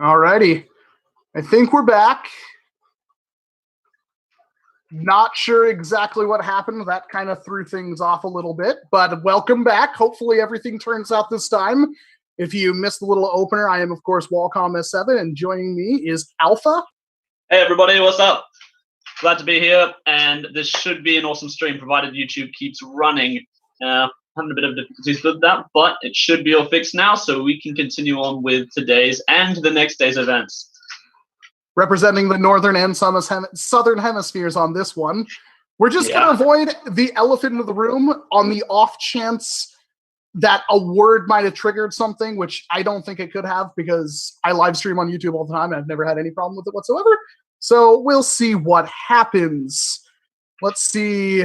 Alrighty. I think we're back. Not sure exactly what happened. That kind of threw things off a little bit, but welcome back. Hopefully everything turns out this time. If you missed the little opener, I am, of course, Walcom S7, and joining me is Alpha. Hey, everybody. What's up? Glad to be here, and this should be an awesome stream, provided YouTube keeps running. Having a bit of difficulties with that, but it should be all fixed now, so we can continue on with today's and the next day's events. Representing the northern and southern hemispheres on this one. We're just going to avoid the elephant in the room on the off chance that a word might have triggered something, which I don't think it could have because I live stream on YouTube all the time and I've never had any problem with it whatsoever. So we'll see what happens. Let's see.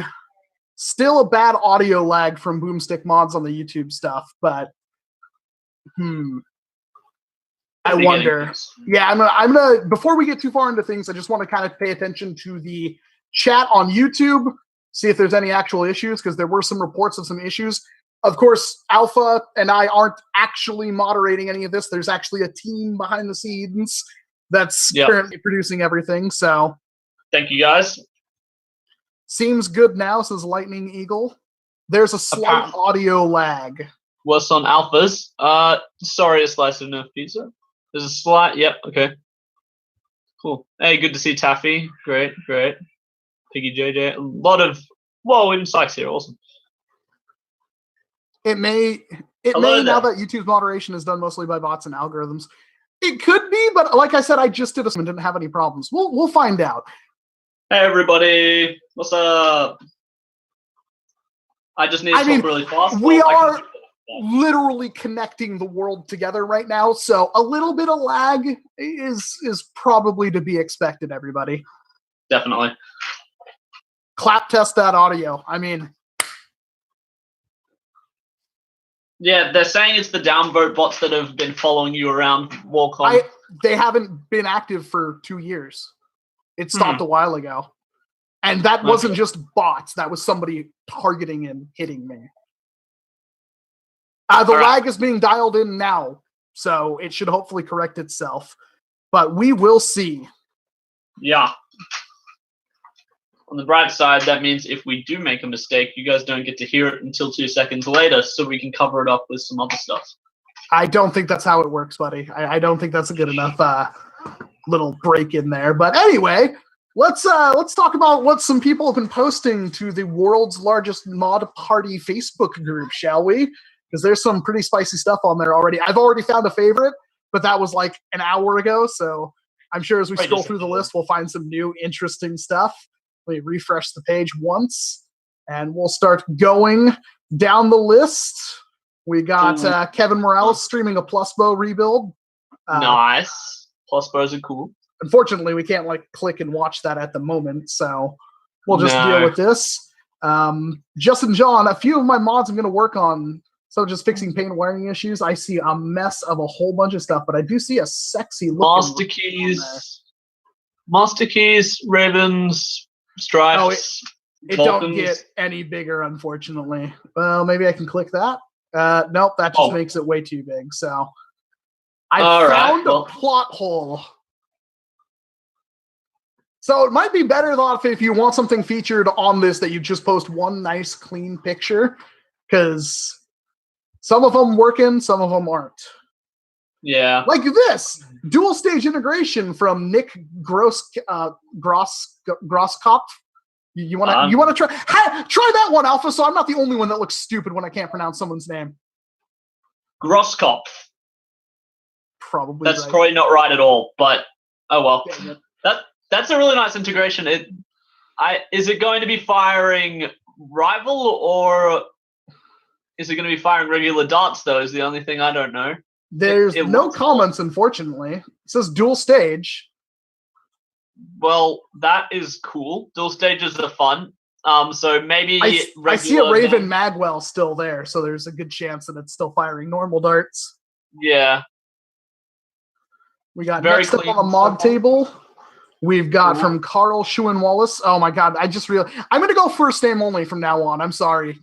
Still a bad audio lag from Boomstick Mods on the YouTube stuff, but I wonder. Yeah, I'm gonna before we get too far into things, I just want to kind of pay attention to the chat on YouTube, see if there's any actual issues, because there were some reports of some issues. Of course, Alpha and I aren't actually moderating any of this. There's actually a team behind the scenes that's currently producing everything. So thank you guys. Seems good now, says Lightning Eagle. There's a slight audio lag. What's on Alphas? Sorry, a slice of Nerf pizza. There's a slight, okay. Cool. Hey, good to see Taffy. Great. Piggy JJ. A lot of, in Sykes here, awesome. It may now that YouTube's moderation is done mostly by bots and algorithms. It could be, but like I said, I just did and didn't have any problems. We'll find out. Hey everybody, what's up? I just need to talk really fast. We are literally connecting the world together right now, so a little bit of lag is probably to be expected, everybody. Definitely. Clap test that audio. Yeah, they're saying it's the downvote bots that have been following you around Walcom. They haven't been active for 2 years. It stopped a while ago. And that wasn't just bots. That was somebody targeting and hitting me. The lag is being dialed in now, so it should hopefully correct itself. But we will see. Yeah. On the bright side, that means if we do make a mistake, you guys don't get to hear it until 2 seconds later, so we can cover it up with some other stuff. I don't think that's how it works, buddy. I don't think that's a good enough little break in there. But anyway, let's talk about what some people have been posting to the world's largest mod party Facebook group, shall we? Because there's some pretty spicy stuff on there already. I've already found a favorite, but that was like an hour ago, so I'm sure as we scroll through the list, we'll find some new interesting stuff. Let me refresh the page once, and we'll start going down the list. We got Kevin Morales streaming a plus bow rebuild. Nice. Plus bows are cool. Unfortunately, we can't click and watch that at the moment, so we'll just deal with this. Justin John, a few of my mods I'm going to work on, so just fixing paint wiring issues. I see a mess of a whole bunch of stuff, but I do see a sexy looking Master Keys, Ravens, Stripes. It don't get any bigger, unfortunately. Well, maybe I can click that. Nope, that just makes it way too big. So I found a plot hole. So it might be better, though, if you want something featured on this, that you just post one nice, clean picture, because some of them working, some of them aren't. Yeah. Like this dual stage integration from Nick Grosskopf. You want to try that one, Alpha, so I'm not the only one that looks stupid when I can't pronounce someone's name. Grosskopf. Probably. That's probably not right at all, but oh well. Yeah. That's a really nice integration. Is it going to be firing rival, or is it going to be firing regular darts, though, is the only thing I don't know. There's no comments, unfortunately. It says dual stage. Well, that is cool. Dual stages are fun. So maybe I see a Raven Magwell still there, so there's a good chance that it's still firing normal darts. Yeah. We got next up on the mod table. We've got from Carl Schuen-Wallace. Oh my God, I just realized I'm going to go first name only from now on. I'm sorry.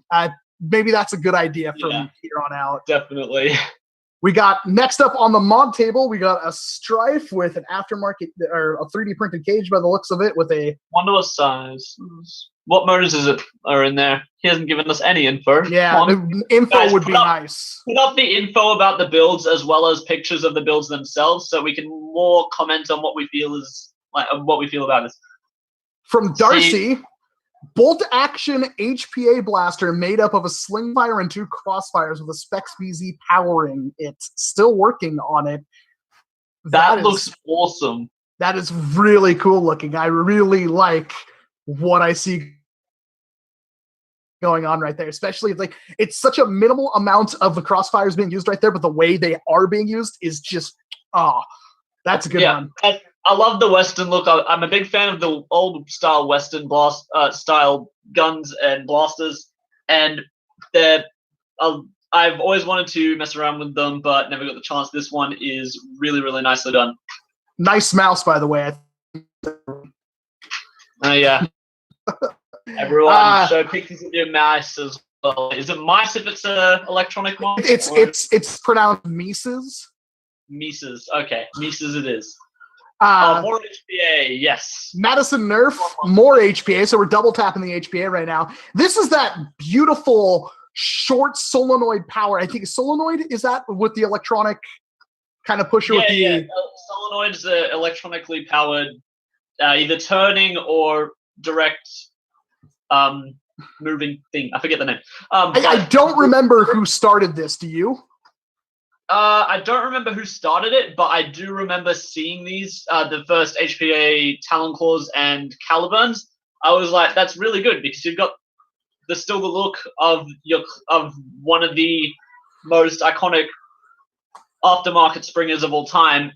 Maybe that's a good idea from here on out. Definitely. We got next up on the mod table, we got a Strife with an aftermarket or a 3D printed cage by the looks of it with a. Wonder what size. What motors are in there? He hasn't given us any info. Yeah, the info Guys, would be nice. Put up the info about the builds as well as pictures of the builds themselves, so we can more comment on what we feel about this. From Darcy, bolt action HPA blaster made up of a slingfire and 2 crossfires with a Specs BZ powering it. Still working on it. That looks awesome. That is really cool looking. I really like what I see going on right there, especially like it's such a minimal amount of the crossfires being used right there, but the way they are being used is just that's a good one. I love the Western look. I'm a big fan of the old style Western blast style guns and blasters, and I've always wanted to mess around with them, but never got the chance. This one is really, really nicely done. Nice mouse, by the way. Yeah. Everyone, show pictures of your mouse as well. Is it mice if it's an electronic one? It's pronounced Mises. Mises. Okay, Mises it is. More HPA, yes. Madison Nerf, more HPA, so we're double tapping the HPA right now. This is that beautiful short solenoid power. I think solenoid, is that with the electronic kind of pusher? Solenoid's electronically powered, either turning or direct moving thing. I forget the name. I don't remember who started this. Do you? I don't remember who started it, but I do remember seeing these, the first HPA Talon Claws and Caliburns. I was like, that's really good because you've got the look of one of the most iconic aftermarket springers of all time,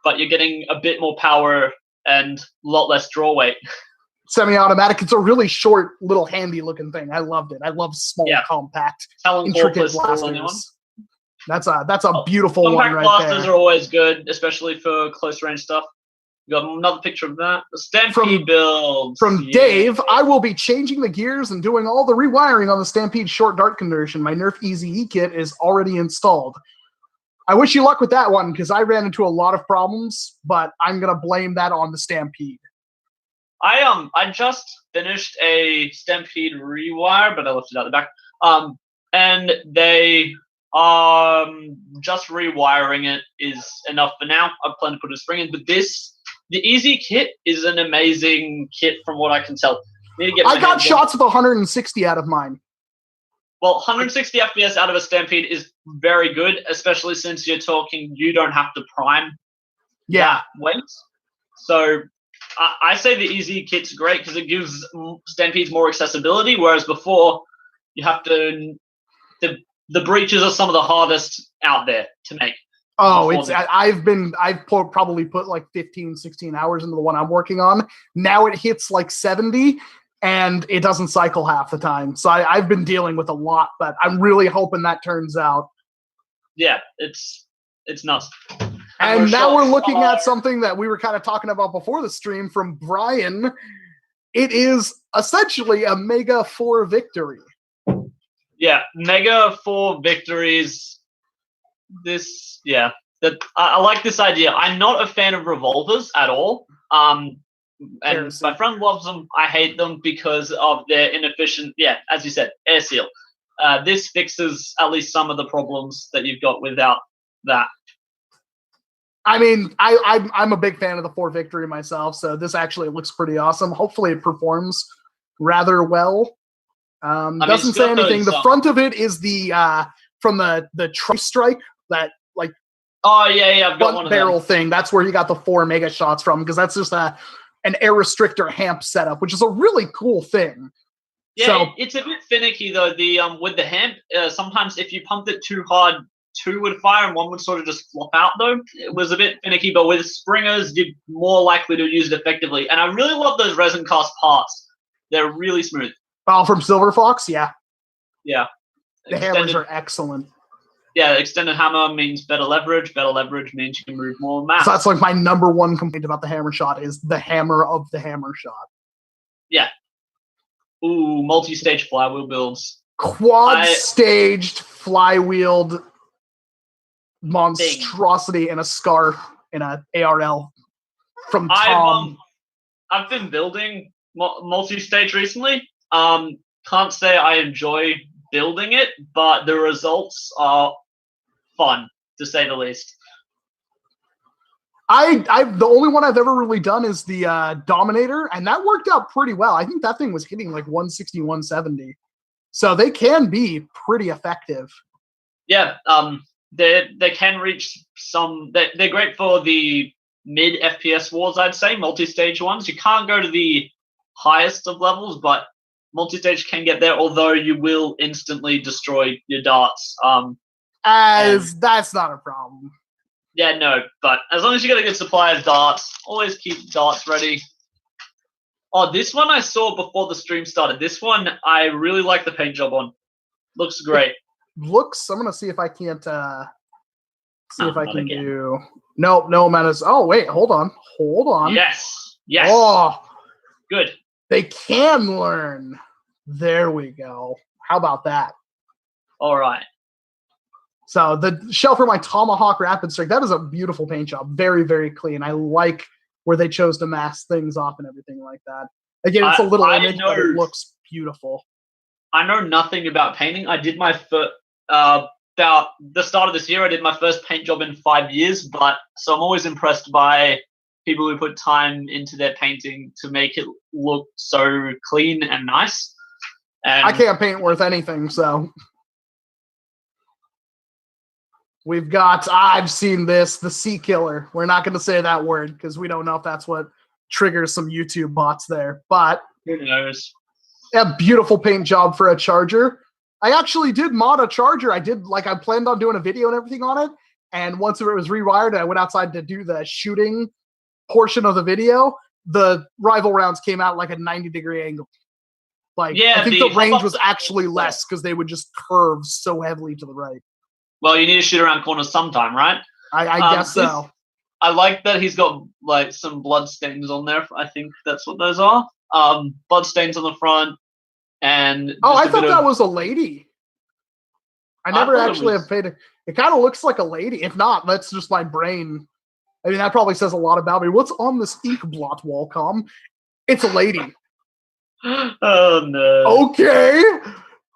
but you're getting a bit more power and a lot less draw weight. Semi-automatic. It's a really short, little handy-looking thing. I loved it. I love small, compact, intricate blasters. That's a beautiful one right there. Compact blasters are always good, especially for close range stuff. We got another picture of that. The Stampede build from Dave. I will be changing the gears and doing all the rewiring on the Stampede short dart conversion. My Nerf Easy E kit is already installed. I wish you luck with that one because I ran into a lot of problems, but I'm gonna blame that on the Stampede. I just finished a Stampede rewire, but I left it out the back. And they just rewiring it is enough for now. I plan to put a spring in, but the Easy kit is an amazing kit from what I can tell. I got shots of 160 out of mine. Well, 160 FPS out of a Stampede is very good, especially since you're talking you don't have to prime that weight. So I say the Easy kit's great because it gives Stampedes more accessibility, whereas before you have to the breaches are some of the hardest out there to make. Oh, I've probably put like 15, 16 hours into the one I'm working on. Now it hits like 70 and it doesn't cycle half the time. So I've been dealing with a lot, but I'm really hoping that turns out. Yeah, it's nuts. And now we're looking at something that we were kind of talking about before the stream from Brian. It is essentially a Mega 4 victory. Yeah, Mega 4 victories. I like this idea. I'm not a fan of revolvers at all. And my friend loves them. I hate them because of their inefficient, as you said, air seal. This fixes at least some of the problems that you've got without that. I mean, I'm a big fan of the 4 victory myself, so this actually looks pretty awesome. Hopefully it performs rather well. Doesn't say anything. The front of it is from the tri-strike, that like I've got one of barrel thing. That's where he got the 4 mega shots from, because that's just an air restrictor hamp setup, which is a really cool thing. Yeah, so, it's a bit finicky though. With the hamp, sometimes if you pumped it too hard, 2 would fire and 1 would sort of just flop out though. It was a bit finicky, but with springers, you're more likely to use it effectively. And I really love those resin cast parts. They're really smooth. Oh, from Silver Fox? Yeah. Yeah. The hammers are excellent. Yeah, extended hammer means better leverage. Better leverage means you can move more mass. So that's like my number 1 complaint about the Hammershot is the hammer of the Hammershot. Yeah. Ooh, multi-stage flywheel builds. Quad-staged flywheeled monstrosity and a scarf and a ARL from Tom. I've been building multi-stage recently. Can't say I enjoy building it, but the results are fun, to say the least. The only one I've ever really done is the Dominator, and that worked out pretty well. I think that thing was hitting like 160, 170. So they can be pretty effective. Yeah, they can reach some. They're great for the mid FPS wars, I'd say, multi-stage ones. You can't go to the highest of levels, but multi-stage can get there, although you will instantly destroy your darts. That's not a problem. Yeah, no, but as long as you get a good supply of darts, always keep darts ready. Oh, this one I saw before the stream started. This one I really like the paint job on. Looks great. I'm gonna see if I can't do. No, man. Oh wait, hold on. Yes. Oh, good. They can learn. There we go. How about that? All right. So the shell for my Tomahawk Rapid Strike, that is a beautiful paint job. Very, very clean. I like where they chose to mask things off and everything like that. Again, it's a little image, but it looks beautiful. I know nothing about painting. I did my first, about the start of this year, I did my first paint job in 5 years, so I'm always impressed by people who put time into their painting to make it look so clean and nice. And I can't paint worth anything, so... We've got, I've seen this, the Sea Killer. We're not going to say that word because we don't know if that's what triggers some YouTube bots there. But who knows? A beautiful paint job for a charger. I actually did mod a charger. I planned on doing a video and everything on it. And once it was rewired, I went outside to do the shooting portion of the video. The rival rounds came out like a 90-degree angle. I think the range was actually less because they would just curve so heavily to the right. Well, you need to shoot around corners sometime, right? I guess so. I like that he's got like some blood stains on there. I think that's what those are. Blood stains on the front, and I thought that was a lady. I never actually have paid. It kind of looks like a lady. If not, that's just my brain. I mean, that probably says a lot about me. What's on this ink blot, Walcom? It's a lady. Oh no. Okay.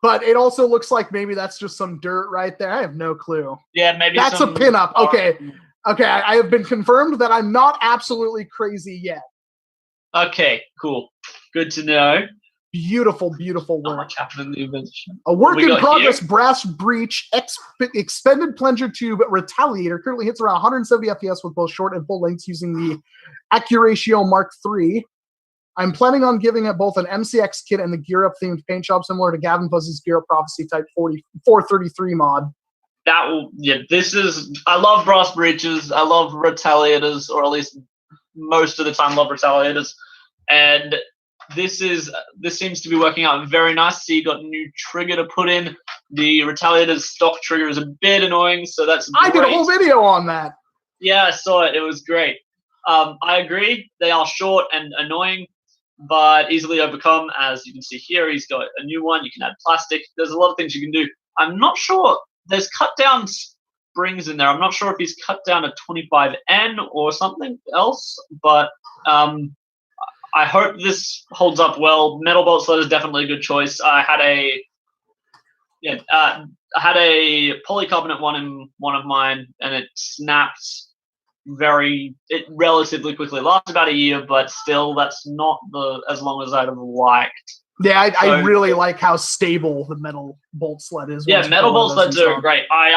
But it also looks like maybe that's just some dirt right there. I have no clue. Yeah, maybe that's a pinup. Okay. I have been confirmed that I'm not absolutely crazy yet. Okay, cool. Good to know. Beautiful, beautiful work. Not much happened in the event. A work in progress here? Brass breach, expended plunger tube, Retaliator. Currently hits around 170 FPS with both short and full lengths using the Accuratio Mark III. I'm planning on giving it both an MCX kit and the Gear Up themed paint job similar to Gavin Fuzzy's Gear Up Prophecy Type 433 mod. I love brass breaches. I love Retaliators, or at least most of the time love Retaliators. And this seems to be working out very nice. So you got a new trigger to put in. The Retaliator's stock trigger is a bit annoying, so that's great. I did a whole video on that. Yeah, I saw it. It was great. I agree. They are short and annoying, but easily overcome. As you can see here, he's got a new one. You can add plastic. There's a lot of things you can do. I'm not sure. There's cut down springs in there. I'm not sure if he's cut down a 25N or something else, but I hope this holds up well. Metal bolt sled is definitely a good choice. I had a polycarbonate one in one of mine, and it snapped relatively quickly. It lasted about a year, but still, that's not as long as I'd have liked. Yeah, I really like how stable the metal bolt sled is. Yeah, metal bolt sleds are great. I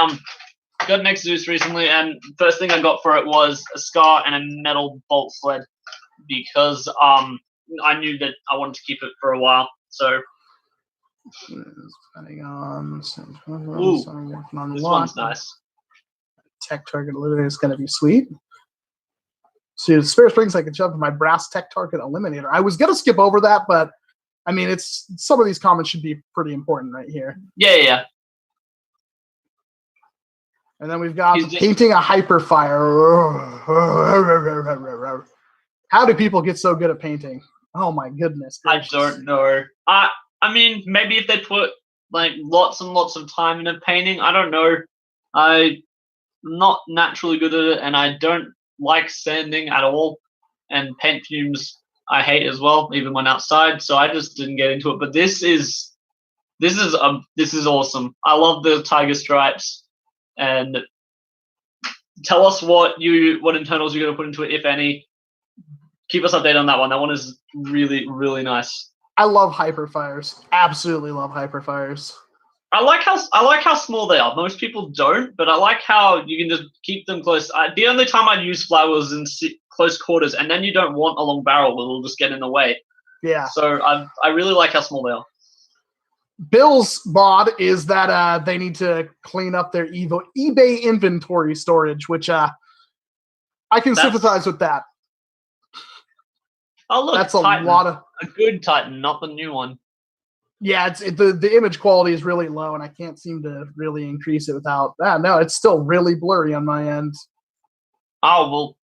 got an Exodus recently, and first thing I got for it was a Scar and a metal bolt sled because I knew that I wanted to keep it for a while. So, depending on, working on this one's nice. Tech target eliminator is going to be sweet. So, spare springs I can jump in my brass tech target eliminator. I was going to skip over that, but I mean, some of these comments should be pretty important right here. Yeah. And then we've got painting a Hyperfire. How do people get so good at painting? Oh my goodness gracious. I don't know. I mean, maybe if they put like lots and lots of time into painting, I don't know. not naturally good at it, and I don't like sanding at all. And paint fumes I hate as well, even when outside. So I just didn't get into it. But this is awesome. I love the tiger stripes. And tell us what internals you're going to put into it, if any. Keep us updated on that one. That one is really, really nice. I love Hyperfires. Absolutely love Hyperfires. I like how small they are. Most people don't, but I like how you can just keep them close. The only time I use flywheels is in close quarters, and then you don't want a long barrel; it'll just get in the way. Yeah. So I really like how small they are. Bill's mod is that they need to clean up their eBay inventory storage, which I can sympathize with that. Oh look, that's Titan. a good Titan, not the new one. Yeah, the image quality is really low, and I can't seem to really increase it without that. No, it's still really blurry on my end. Oh, well,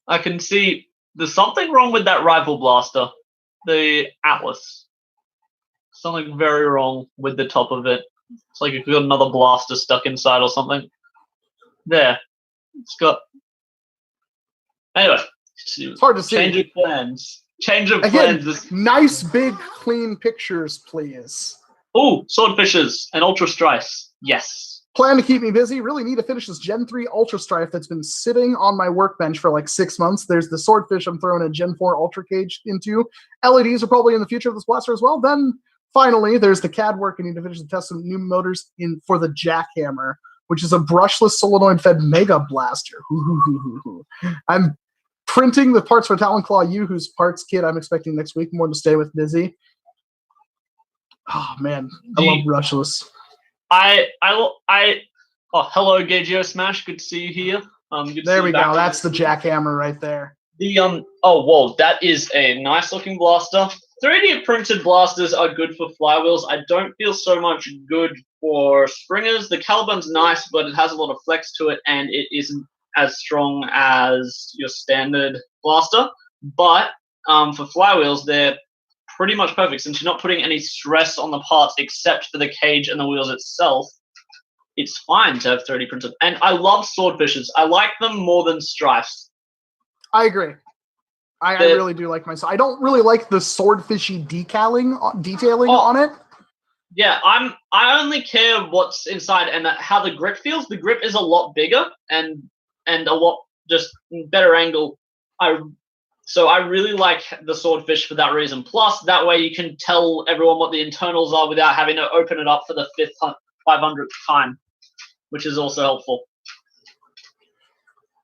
I can see there's something wrong with that rival blaster, the Atlas. Something very wrong with the top of it. It's like you've got another blaster stuck inside or something. There. It's got... Anyway. It's hard to see. Change of plans. Again, nice, big, clean pictures, please. Oh, swordfishes and ultra strifes. Yes. Plan to keep me busy. Really need to finish this Gen 3 Ultra Strife that's been sitting on my workbench for like 6 months. There's the swordfish I'm throwing a Gen 4 Ultra Cage into. LEDs are probably in the future of this blaster as well. Then, finally, there's the CAD work. I need to finish the test of new motors for the Jackhammer, which is a brushless solenoid-fed Mega Blaster. I'm printing the parts for Talon Claw U, whose parts kit I'm expecting next week. More to stay with busy. Oh man, I love brushless. Hello, Gageo Smash. Good to see you here. There we go. That's the Jackhammer right there. Oh whoa, that is a nice looking blaster. 3D printed blasters are good for flywheels. I don't feel so much good for springers. The Calibur's nice, but it has a lot of flex to it, and it isn't as strong as your standard blaster, but for flywheels they're pretty much perfect since you're not putting any stress on the parts except for the cage and the wheels itself. It's fine to have 3D printed, and I love swordfishes. I like them more than strifes. I agree. I really do like myself. I don't really like the swordfishy detailing on it. Yeah, I only care what's inside and how the grip feels. The grip is a lot bigger and a lot just better angle. So I really like the swordfish for that reason. Plus, that way you can tell everyone what the internals are without having to open it up for the 500th time, which is also helpful.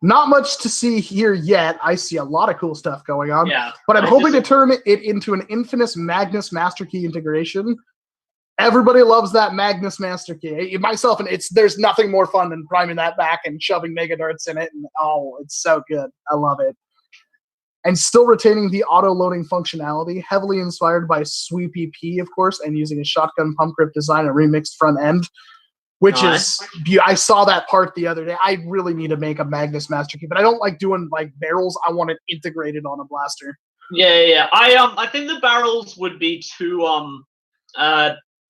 Not much to see here yet. I see a lot of cool stuff going on. Yeah, but I'm hoping to turn it into an infamous Magnus Master Key integration. Everybody loves that Magnus Master Key. Myself, and there's nothing more fun than priming that back and shoving Mega Darts in it. And it's so good. I love it. And still retaining the auto-loading functionality, heavily inspired by Sweepy P, of course, and using a shotgun pump grip design and remixed front end, which is, I saw that part the other day. I really need to make a Magnus Master Key, but I don't like doing like barrels. I want it integrated on a blaster. Yeah. I think the barrels would be too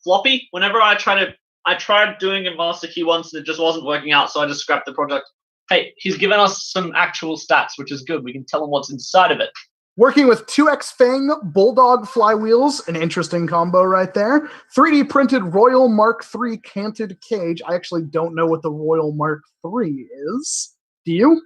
floppy. Whenever I tried doing a Master Key once and it just wasn't working out, so I just scrapped the project. Hey, he's given us some actual stats, which is good. We can tell him what's inside of it. Working with 2X Fang Bulldog flywheels, an interesting combo right there. 3D printed Royal Mark III canted cage. I actually don't know what the Royal Mark III is. Do you?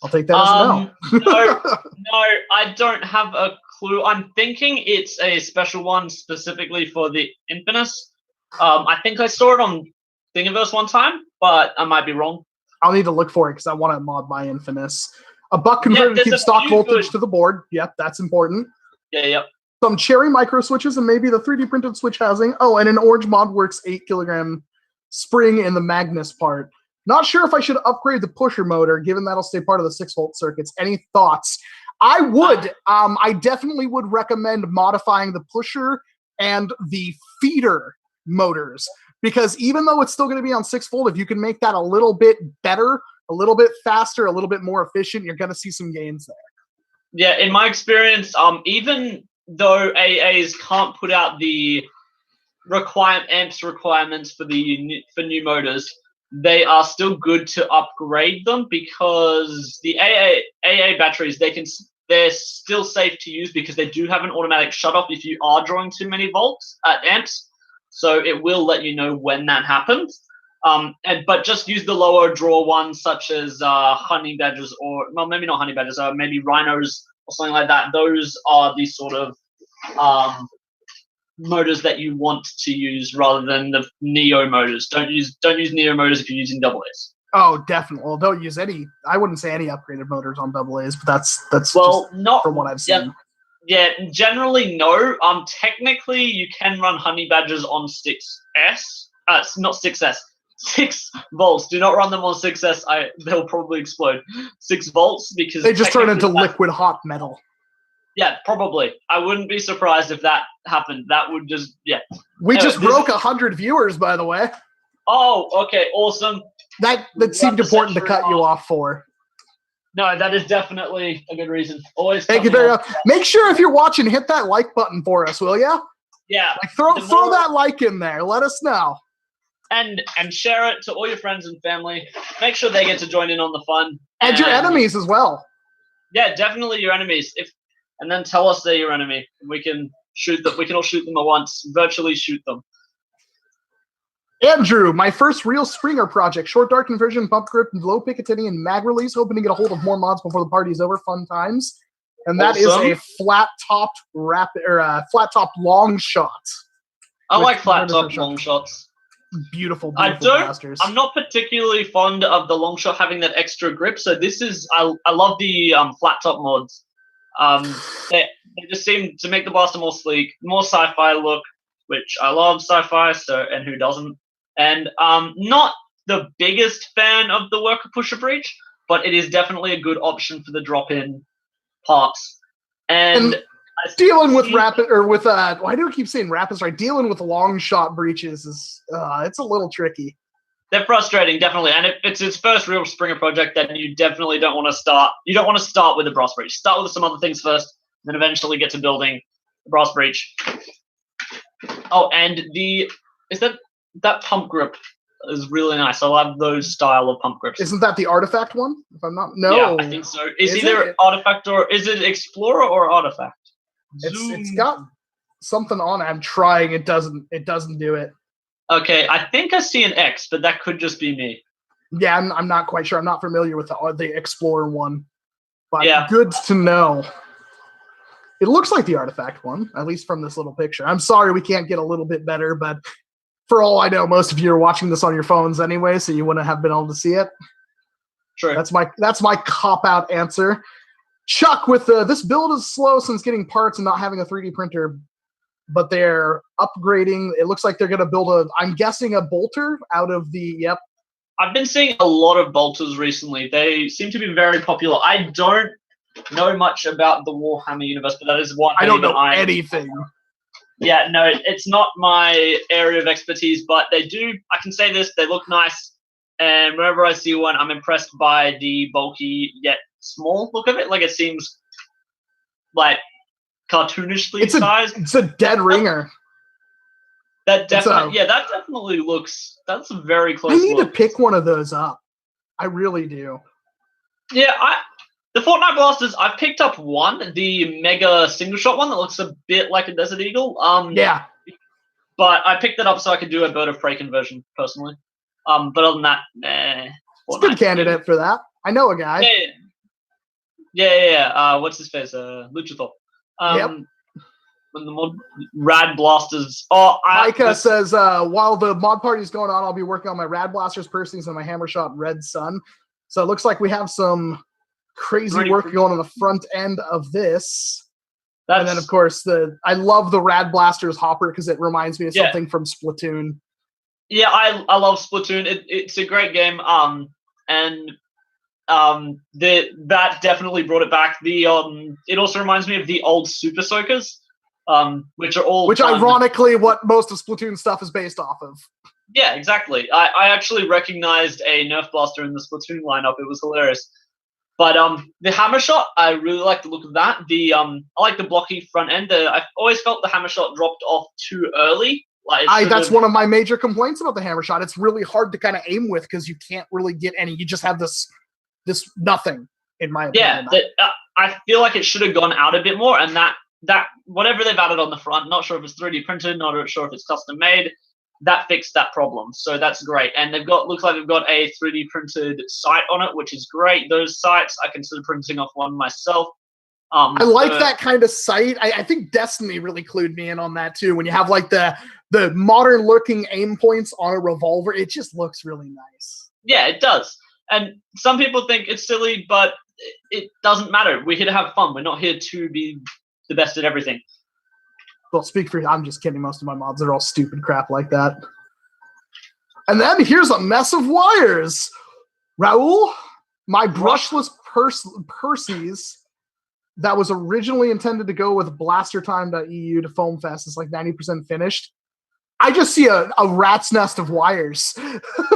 I'll take that as a no. No, I don't have a clue. I'm thinking it's a special one specifically for the Infamous. I think I saw it on Thingiverse one time, but I might be wrong. I'll need to look for it because I want to mod my Infamous. A buck converter to keep stock voltage to the board. Yep, that's important. Yeah. Some cherry micro switches and maybe the 3D printed switch housing. Oh, and an Orange ModWorks 8-kilogram spring in the Magnus part. Not sure if I should upgrade the pusher motor, given that'll stay part of the 6-volt circuits. Any thoughts? I would. I definitely would recommend modifying the pusher and the feeder motors, because even though it's still going to be on 6-volt, if you can make that a little bit better, a little bit faster, a little bit more efficient, you're going to see some gains there. Yeah, in my experience, even though AAs can't put out the amps requirements for new motors, they are still good to upgrade them because the AA batteries, they're still safe to use because they do have an automatic shut-off if you are drawing too many amps. So it will let you know when that happens. But just use the lower draw ones such as honey badgers or, well, maybe not honey badgers, maybe rhinos or something like that. Those are the sort of motors that you want to use rather than the Neo motors. Don't use Neo motors if you're using AA. Oh, definitely. Well, don't use any. I wouldn't say any upgraded motors on AA's, but that's well, just not from what I've seen. Yeah, generally no. Technically you can run honey badgers on 6S. Not 6S. 6 volts. Do not run them on 6S. They'll probably explode. 6 volts because they just turn into liquid hot metal. Yeah, probably. I wouldn't be surprised if that happened. That would just We just broke 100 viewers, by the way. Oh, okay, awesome. That seemed important to cut you off for. No, that is definitely a good reason. Always. Thank you very much. Make sure if you're watching, hit that like button for us, will ya? Yeah. Like throw that like in there. Let us know. And share it to all your friends and family. Make sure they get to join in on the fun. And your enemies as well. Yeah, definitely your enemies. And then tell us they're your enemy. We can shoot them. We can all shoot them at once. Virtually shoot them. Andrew, my first real Springer project. Short dark conversion, bump grip, low Picatinny, and mag release. Hoping to get a hold of more mods before the party's over. Fun times. And that is a flat-topped flat-topped long shot. I like flat-topped long shots. Beautiful blasters. I'm not particularly fond of the long shot having that extra grip. So this is I love the flat-top mods. They just seem to make the blaster more sleek, more sci-fi look, which I love sci-fi. And who doesn't? And not the biggest fan of the Worker Pusher Breach, but it is definitely a good option for the drop-in parts. And dealing with rapid why do I keep saying rapid strike? Dealing with long shot breaches is it's a little tricky. They're frustrating, definitely. And if it's his first real Springer project, then you definitely don't want to start. You don't want to start with the brass breach. Start with some other things first, then eventually get to building the brass breach. Oh, and that pump grip is really nice. I love those style of pump grips. Isn't that the artifact one? If I'm not, no. Yeah, I think so. Is either artifact or is it explorer or artifact? It's got something on it. I'm trying. It doesn't do it. Okay, I think I see an X, but that could just be me. Yeah, I'm not quite sure. I'm not familiar with the Explorer one, but good to know. It looks like the Artifact one, at least from this little picture. I'm sorry we can't get a little bit better, but for all I know, most of you are watching this on your phones anyway, so you wouldn't have been able to see it. Sure. That's my cop-out answer. Chuck, with this build is slow since getting parts and not having a 3D printer, but they're upgrading. It looks like they're going to build I'm guessing a bolter out of the, yep. I've been seeing a lot of bolters recently. They seem to be very popular. I don't know much about the Warhammer universe, but that is what I don't know anything. Yeah, no, it's not my area of expertise, but I can say this, they look nice. And whenever I see one, I'm impressed by the bulky yet small look of it. Like it seems like cartoonishly sized. It's a dead ringer. That definitely looks. That's a very close. I need to pick one of those up. I really do. Yeah, the Fortnite blasters. I've picked up one, the mega single shot one that looks a bit like a Desert Eagle. Yeah. But I picked it up so I could do a Bird of Prey conversion personally. But other than that, it's a good candidate for that. I know a guy. Yeah. What's his face? Luchathor. Yep. When the mod Rad Blasters. Micah says, while the mod party is going on, I'll be working on my Rad Blasters, Percy's, and my Hammershot Red Sun. So it looks like we have some crazy work going on the front end of this. And then, of course, I love the Rad Blasters hopper because it reminds me of something from Splatoon. Yeah, I love Splatoon. It's a great game. That definitely brought it back. It also reminds me of the old Super Soakers, which ironically what most of Splatoon stuff is based off of. Yeah, exactly. I actually recognized a Nerf blaster in the Splatoon lineup. It was hilarious. But the Hammershot, I really like the look of that. I like the blocky front end. I've always felt the Hammershot dropped off too early Like, that's one of my major complaints about the Hammershot. It's really hard to kind of aim with because you can't really get any. You just have this nothing, in my opinion. Yeah, I feel like it should have gone out a bit more, and that whatever they've added on the front, not sure if it's 3D printed, not sure if it's custom made, that fixed that problem. So that's great. And looks like they've got a 3D printed sight on it, which is great. Those sights, I consider printing off one myself. I like that kind of sight. I think Destiny really clued me in on that too. When you have like the modern looking aim points on a revolver, it just looks really nice. Yeah, it does. And some people think it's silly, but it doesn't matter. We're here to have fun. We're not here to be the best at everything. Well, I'm just kidding. Most of my mods are all stupid crap like that. And then here's a mess of wires. Raul, my brushless Percy's that was originally intended to go with blastertime.eu to Foam Fest is like 90% finished. I just see a rat's nest of wires.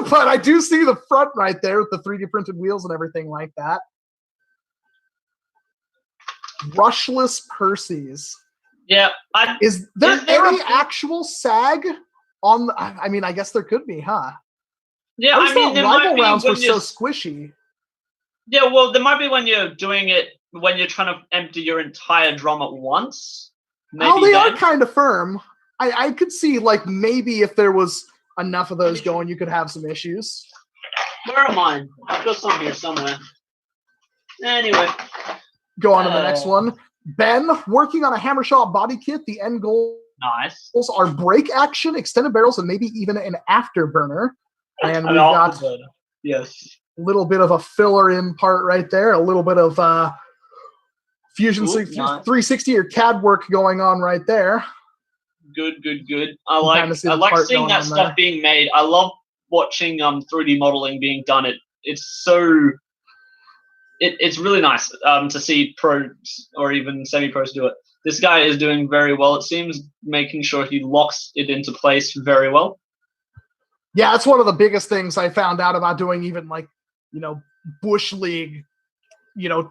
But I do see the front right there with the 3D printed wheels and everything like that. Brushless Percy's. Yeah. Is there any actual sag on? I mean, I guess there could be, huh? Yeah, I mean, the rival rounds were so squishy. Yeah, well, there might be when you're doing it when you're trying to empty your entire drum at once. Oh, they are kind of firm. I could see like maybe if there was enough of those going, you could have some issues. Where am I? I've got some here somewhere. Anyway, go on to the next one. Ben, working on a Hammershot body kit. The end goals are brake action, extended barrels, and maybe even an afterburner. And we've got a little bit of a filler in part right there. A little bit of Fusion 360 or CAD work going on right there. Good. I like seeing that stuff being made. I love watching 3D modeling being done. It's really nice to see pros or even semi-pros do it. This guy is doing very well, it seems, making sure he locks it into place very well. Yeah, that's one of the biggest things I found out about doing even like, Bush League,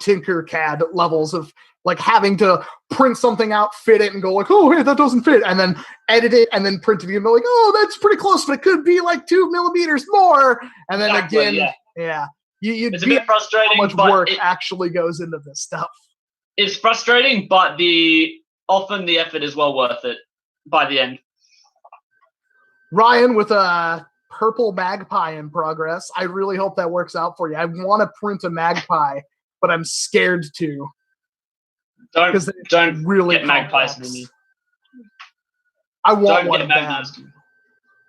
Tinker CAD levels of like having to print something out, fit it, and go like, oh, hey, that doesn't fit, and then edit it and then print it and go like, oh, that's pretty close, but it could be like 2 millimeters more. And then it's a bit frustrating. How much work actually goes into this stuff? It's frustrating, but often the effort is well worth it by the end. Ryan with a purple magpie in progress. I really hope that works out for you. I want to print a magpie, but I'm scared to. Don't really get magpies near me. I want one bad.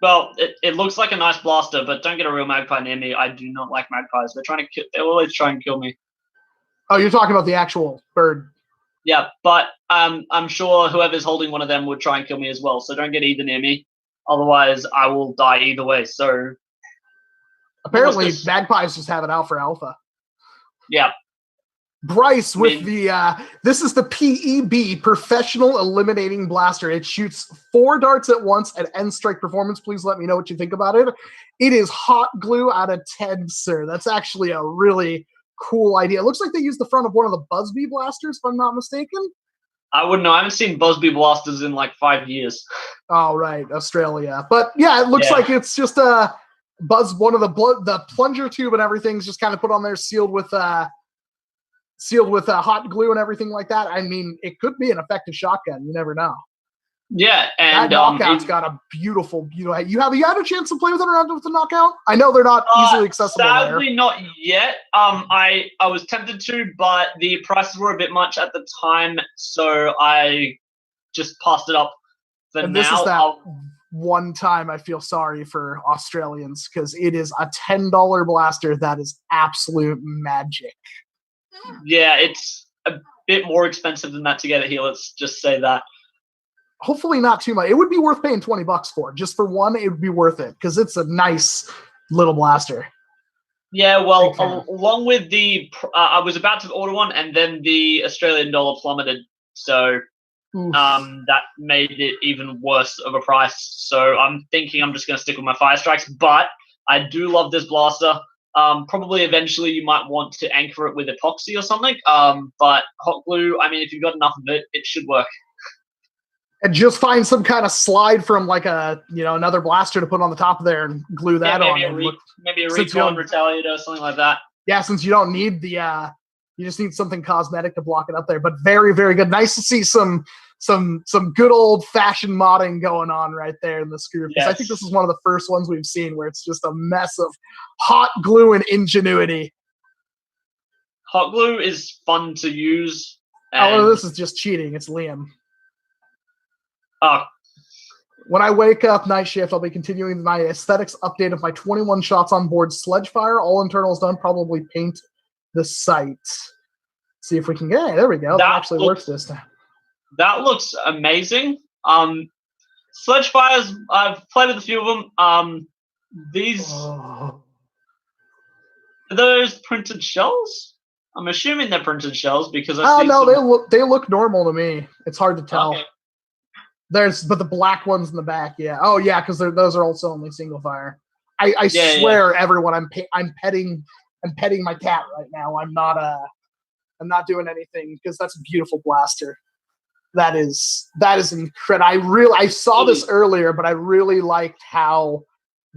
Well, it looks like a nice blaster, but don't get a real magpie near me. I do not like magpies. They always try and kill me. Oh, you're talking about the actual bird. Yeah, but I'm sure whoever's holding one of them would try and kill me as well. So don't get either near me. Otherwise, I will die either way. So apparently, magpies just have it out for alpha. Yeah. Bryce with this is the PEB, Professional Eliminating Blaster. It shoots 4 darts at once at end strike performance. Please let me know what you think about it. It is hot glue out of 10, sir. That's actually a really cool idea. It looks like they used the front of one of the Busby blasters, if I'm not mistaken. I wouldn't know. I haven't seen Busby blasters in like 5 years. Oh, right. Australia. But yeah, it looks like it's just a one of the plunger tube and everything's just kind of put on there, sealed with hot glue and everything like that. I mean, it could be an effective shotgun. You never know. Yeah, and that knockout's got a beautiful. You had a chance to play with it around with the knockout. I know they're not easily accessible. Sadly, not yet. I was tempted to, but the prices were a bit much at the time, so I just passed it up. And this is that one time I feel sorry for Australians because it is a $10 blaster that is absolute magic. Yeah, it's a bit more expensive than that to get it here. Let's just say that. Hopefully not too much. It would be worth paying $20 for. Just for one, it would be worth it because it's a nice little blaster. Yeah, well, along with I was about to order one, and then the Australian dollar plummeted, so that made it even worse of a price. So I'm thinking I'm just going to stick with my Fire Strikes, but I do love this blaster. Probably eventually you might want to anchor it with epoxy or something. But hot glue, I mean, if you've got enough of it, it should work. And just find some kind of slide from like another blaster to put on the top of there and glue that on. Maybe a recon Retaliator or something like that. Yeah, since you don't need the you just need something cosmetic to block it up there. But very, very good. Nice to see some good old fashioned modding going on right there in this group. Because I think this is one of the first ones we've seen where it's just a mess of hot glue and ingenuity. Hot glue is fun to use. This is just cheating. It's Liam. Oh. When I wake up night shift, I'll be continuing my aesthetics update of my 21 shots on board sledgefire. All internals done. Probably paint the site. See if we can get. There we go. That actually works this time. That looks amazing. Sledgefires. I've played with a few of them. These are those printed shells? I'm assuming they're printed shells because they look normal to me. It's hard to tell. Okay. But the black ones in the back, yeah. Oh yeah, because those are also only single fire. I swear, everyone, I'm petting my cat right now. I'm not doing anything because that's a beautiful blaster. That is incredible. I saw this earlier, but I really liked how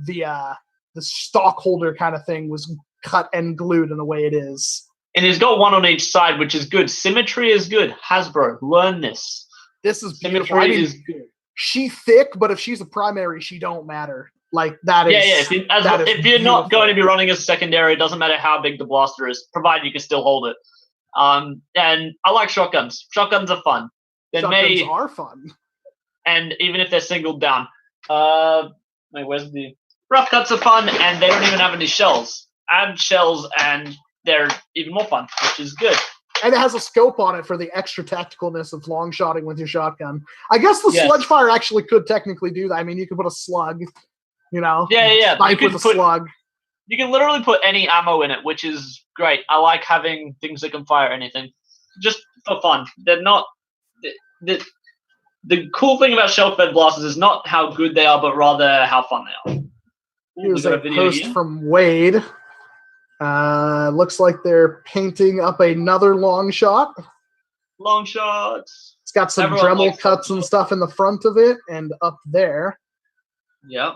the stock holder kind of thing was cut and glued in the way it is. And he's got one on each side, which is good. Symmetry is good. Hasbro, learn this. This is beautiful. Is good. She thick, but if she's a primary, she don't matter. Like that is. Yeah. If you're not going to be running as a secondary, it doesn't matter how big the blaster is, provided you can still hold it. And I like shotguns. Shotguns are fun. Shotguns are fun. And even if they're singled down, where's the rough cuts are fun, and they don't even have any shells. Add shells, and they're even more fun, which is good. And it has a scope on it for the extra tacticalness of long shotting with your shotgun. I guess the sledgefire actually could technically do that. I mean, you could put a slug, Yeah. Snipe with a slug. You can literally put any ammo in it, which is great. I like having things that can fire anything, just for fun. They're not the cool thing about shelf-fed blasters is not how good they are, but rather how fun they are. Here's a post from Wade. Looks like they're painting up another long shot. Long shots. It's got some Dremel cuts and stuff in the front of it and up there. Yep.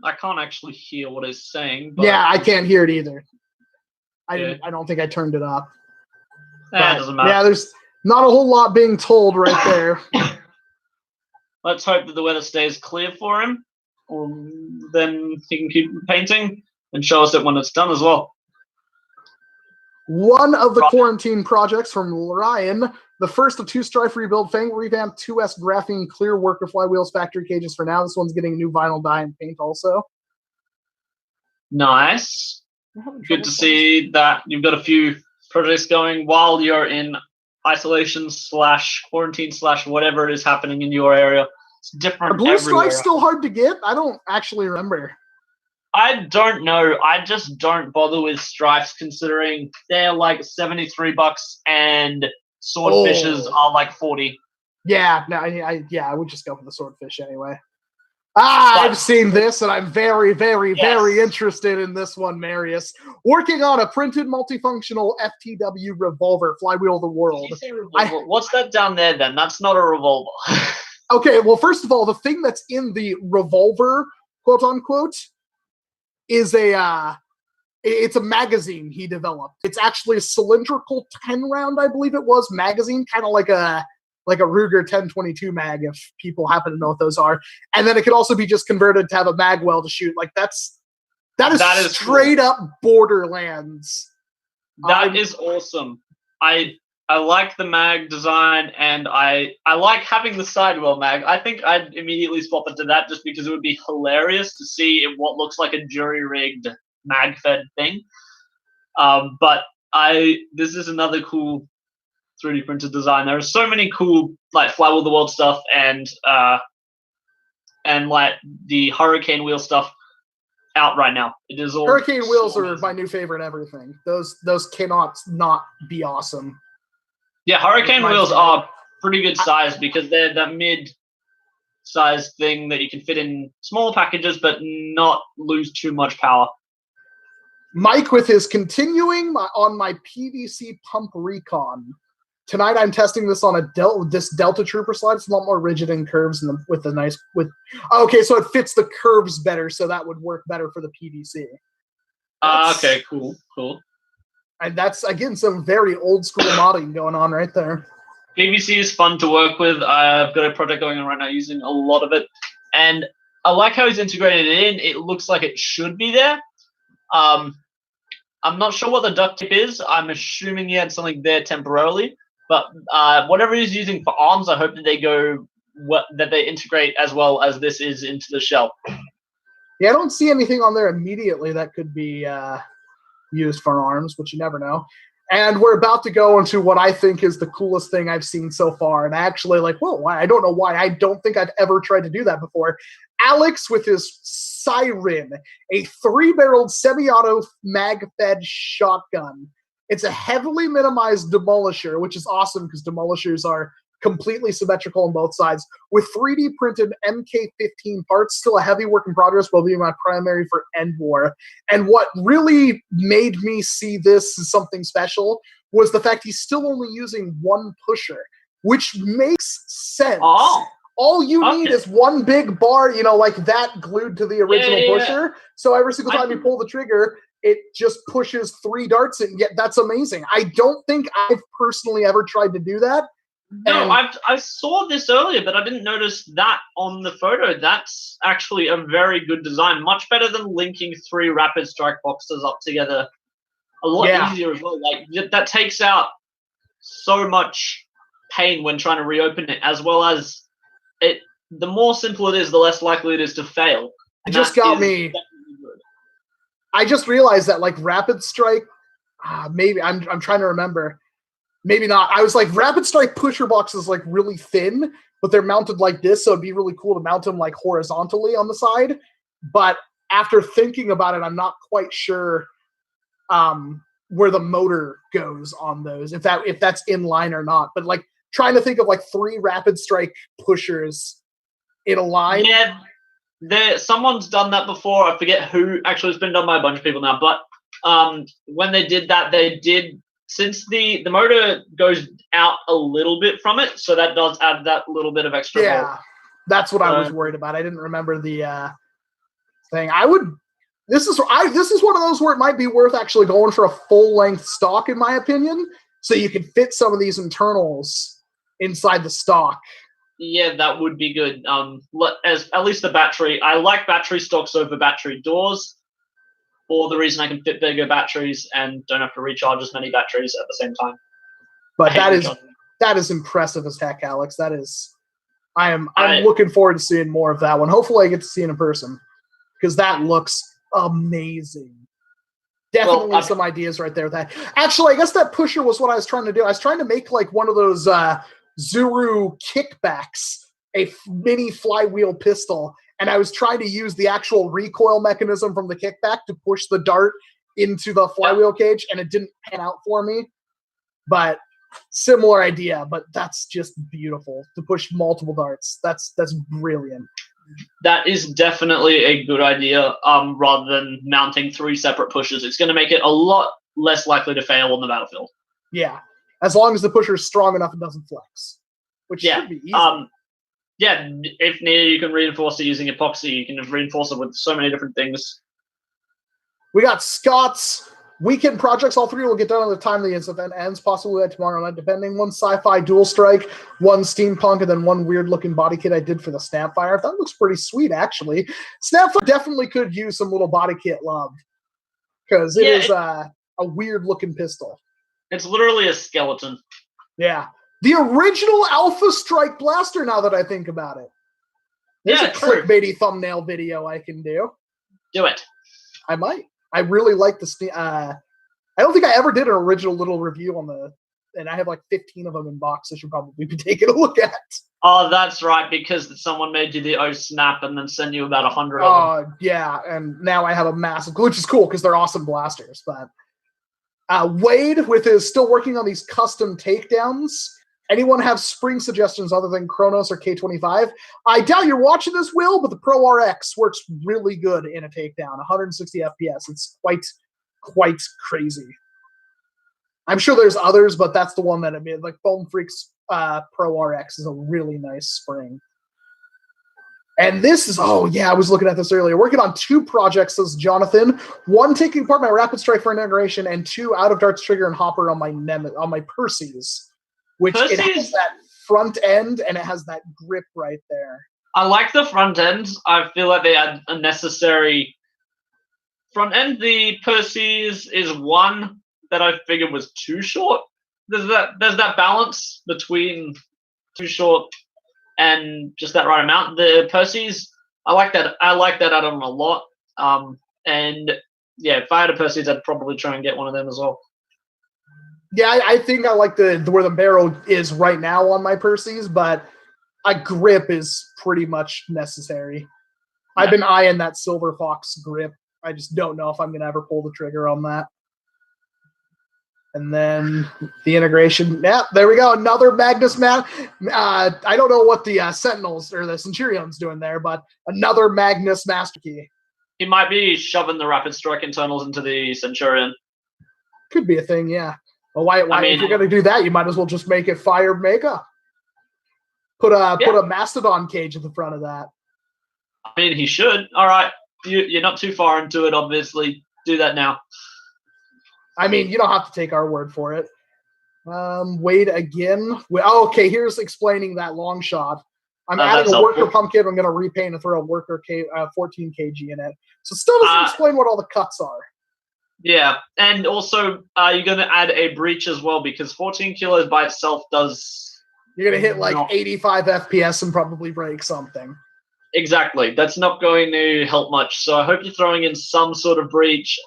I can't actually hear what it's saying. But yeah, I can't hear it either. I don't think I turned it up. It doesn't matter. Yeah, there's not a whole lot being told right there. Let's hope that the weather stays clear for him. Then he can keep painting and show us it when it's done as well. One of the quarantine projects from Ryan, the first of 2 Strife rebuild, Fang revamped 2S graphene clear worker flywheels factory cages for now. This one's getting new vinyl dye and paint also. Nice. Good to see that you've got a few projects going while you're in isolation / quarantine / whatever it is happening in your area. It's different. Are blue stripes still hard to get? I don't actually remember. I don't know. I just don't bother with stripes considering they're like $73 and swordfishes are like 40. Yeah, no, I would just go for the swordfish anyway. I've seen this, and I'm very, very, very interested in this one, Marius. Working on a printed multifunctional FTW revolver, Flywheel of the World. What's that down there, then? That's not a revolver. Okay, well, first of all, the thing that's in the revolver, quote unquote, is it's a magazine he developed. It's actually a cylindrical 10-round, I believe it was, magazine, kind of like a Ruger 1022 mag, if people happen to know what those are. And then it could also be just converted to have a mag well to shoot. Like that is straight up Borderlands. That is awesome. I like the mag design, and I like having the sidewell mag. I think I'd immediately swap it to that just because it would be hilarious to see what looks like a jury-rigged mag-fed thing. But this is another cool 3D printed design. There are so many cool like Flywheel of the World stuff and like the Hurricane Wheel stuff out right now. It is all Hurricane Wheels are my new favorite everything. Those cannot not be awesome. Yeah, Hurricane Wheels are pretty good size because they're that mid-size thing that you can fit in smaller packages but not lose too much power. Mike with his continuing on my PVC pump recon. tonight I'm testing this on this Delta Trooper slide. It's a lot more rigid in curves and with the nice okay, so it fits the curves better, so that would work better for the PVC. Okay, cool. And that's again some very old school modding going on right there. PVC is fun to work with. I've got a project going on right now using a lot of it, and I like how he's integrated it in. It looks like it should be there. I'm not sure what the duct tape is. I'm assuming he had something there temporarily, but whatever he's using for arms, I hope that they integrate as well as this is into the shell. Yeah, I don't see anything on there immediately that could be used for arms, but you never know. And we're about to go into what I think is the coolest thing I've seen so far. And I actually I don't know why. I don't think I've ever tried to do that before. Alex with his Siren, a 3-barreled semi-auto mag-fed shotgun. It's a heavily minimized demolisher, which is awesome because demolishers are completely symmetrical on both sides, with 3D printed MK15 parts, still a heavy work in progress while being my primary for End War. And what really made me see this as something special was the fact he's still only using one pusher, which makes sense. Oh. All you need is one big bar, like that glued to the original pusher. So every single time you pull the trigger, it just pushes 3 darts in. Yeah, that's amazing. I don't think I've personally ever tried to do that. No, I saw this earlier, but I didn't notice that on the photo. That's actually a very good design. Much better than linking 3 rapid strike boxes up together. A lot easier as well. Like that takes out so much pain when trying to reopen it, as well as it. The more simple it is, the less likely it is to fail. It just got me. I just realized that rapid strike. Maybe I'm trying to remember. Maybe not. I was like, rapid strike pusher boxes really thin, but they're mounted like this, so it'd be really cool to mount them horizontally on the side. But after thinking about it, I'm not quite sure where the motor goes on those, if that's in line or not. But trying to think of 3 rapid strike pushers in a line. Yeah, someone's done that before. I forget who. Actually, it's been done by a bunch of people now. But when they did that, they did. Since the motor goes out a little bit from it, so that does add that little bit of extra. Yeah, that's what I was worried about. I didn't remember the thing. This is one of those where it might be worth actually going for a full length stock, in my opinion, so you can fit some of these internals inside the stock. Yeah, that would be good. As at least the battery, I like battery stocks over battery doors. For the reason I can fit bigger batteries and don't have to recharge as many batteries at the same time. But that is impressive as heck, Alex. I'm looking forward to seeing more of that one. Hopefully I get to see it in person, because that looks amazing. Definitely some ideas right there. That actually, I guess that pusher was what I was trying to do. I was trying to make one of those Zuru kickbacks, a mini flywheel pistol. And I was trying to use the actual recoil mechanism from the kickback to push the dart into the flywheel cage, and it didn't pan out for me. But similar idea, but that's just beautiful to push multiple darts. That's brilliant. That is definitely a good idea. Rather than mounting 3 separate pushes, it's going to make it a lot less likely to fail on the battlefield. Yeah, as long as the pusher is strong enough and doesn't flex, which should be easy. Yeah, if needed, you can reinforce it using epoxy. You can reinforce it with so many different things. We got Scott's weekend projects. All 3 will get done at the time the event ends, possibly tomorrow night, depending. 1 sci-fi dual strike, 1 steampunk, and then 1 weird-looking body kit I did for the Snapfire. That looks pretty sweet, actually. Snapfire definitely could use some little body kit love, because it is a weird-looking pistol. It's literally a skeleton. Yeah. The original Alpha Strike Blaster, now that I think about it. There's a clickbaity thumbnail video I can do. Do it. I might. I really like the... I don't think I ever did an original little review on and I have 15 of them in box I should probably be taking a look at. Oh, that's right, because someone made you the snap and then sent you about 100 of them. Yeah, and now I have a massive... Which is cool, because they're awesome blasters, but... Wade, with his still working on these custom takedowns... Anyone have spring suggestions other than Kronos or K25? I doubt you're watching this, Will, but the Pro RX works really good in a takedown, 160 FPS. It's quite crazy. I'm sure there's others, but that's the one that I made. Like Foam Freaks Pro RX is a really nice spring. And this is, oh yeah, I was looking at this earlier. Working on 2 projects, says Jonathan. 1 taking apart my Rapid Strike for integration, and 2 out of darts trigger and hopper on my Percy's, which it has that front end and it has that grip right there. I like the front end. I feel like they add a necessary front end. The Percy's is one that I figured was too short. There's that balance between too short and just that right amount. The Percy's, I like that. I like that add-on a lot. And yeah, if I had a Percy's, I'd probably try and get one of them as well. Yeah, I think I like the where the barrel is right now on my Percy's, but a grip is pretty much necessary. Yeah. I've been eyeing that Silver Fox grip. I just don't know if I'm going to ever pull the trigger on that. And then the integration. Yeah, there we go. Another Magnus I don't know what the Sentinels or the Centurion's doing there, but another Magnus Master Key. He might be shoving the Rapid Strike internals into the Centurion. Could be a thing, yeah. Well, why if you're going to do that, you might as well just make it fire makeup. Put a Mastodon cage at the front of that. I mean, he should. All right. You're not too far into it, obviously. Do that now. I mean, you don't have to take our word for it. Wait again. Okay, here's explaining that long shot. I'm adding a worker pumpkin. I'm going to repaint and throw a worker 14 kg in it. So it still doesn't explain what all the cuts are. Yeah, and also you're going to add a breach as well because 14 kilos by itself does... You're going to hit like 85 FPS and probably break something. Exactly. That's not going to help much. So I hope you're throwing in some sort of breach.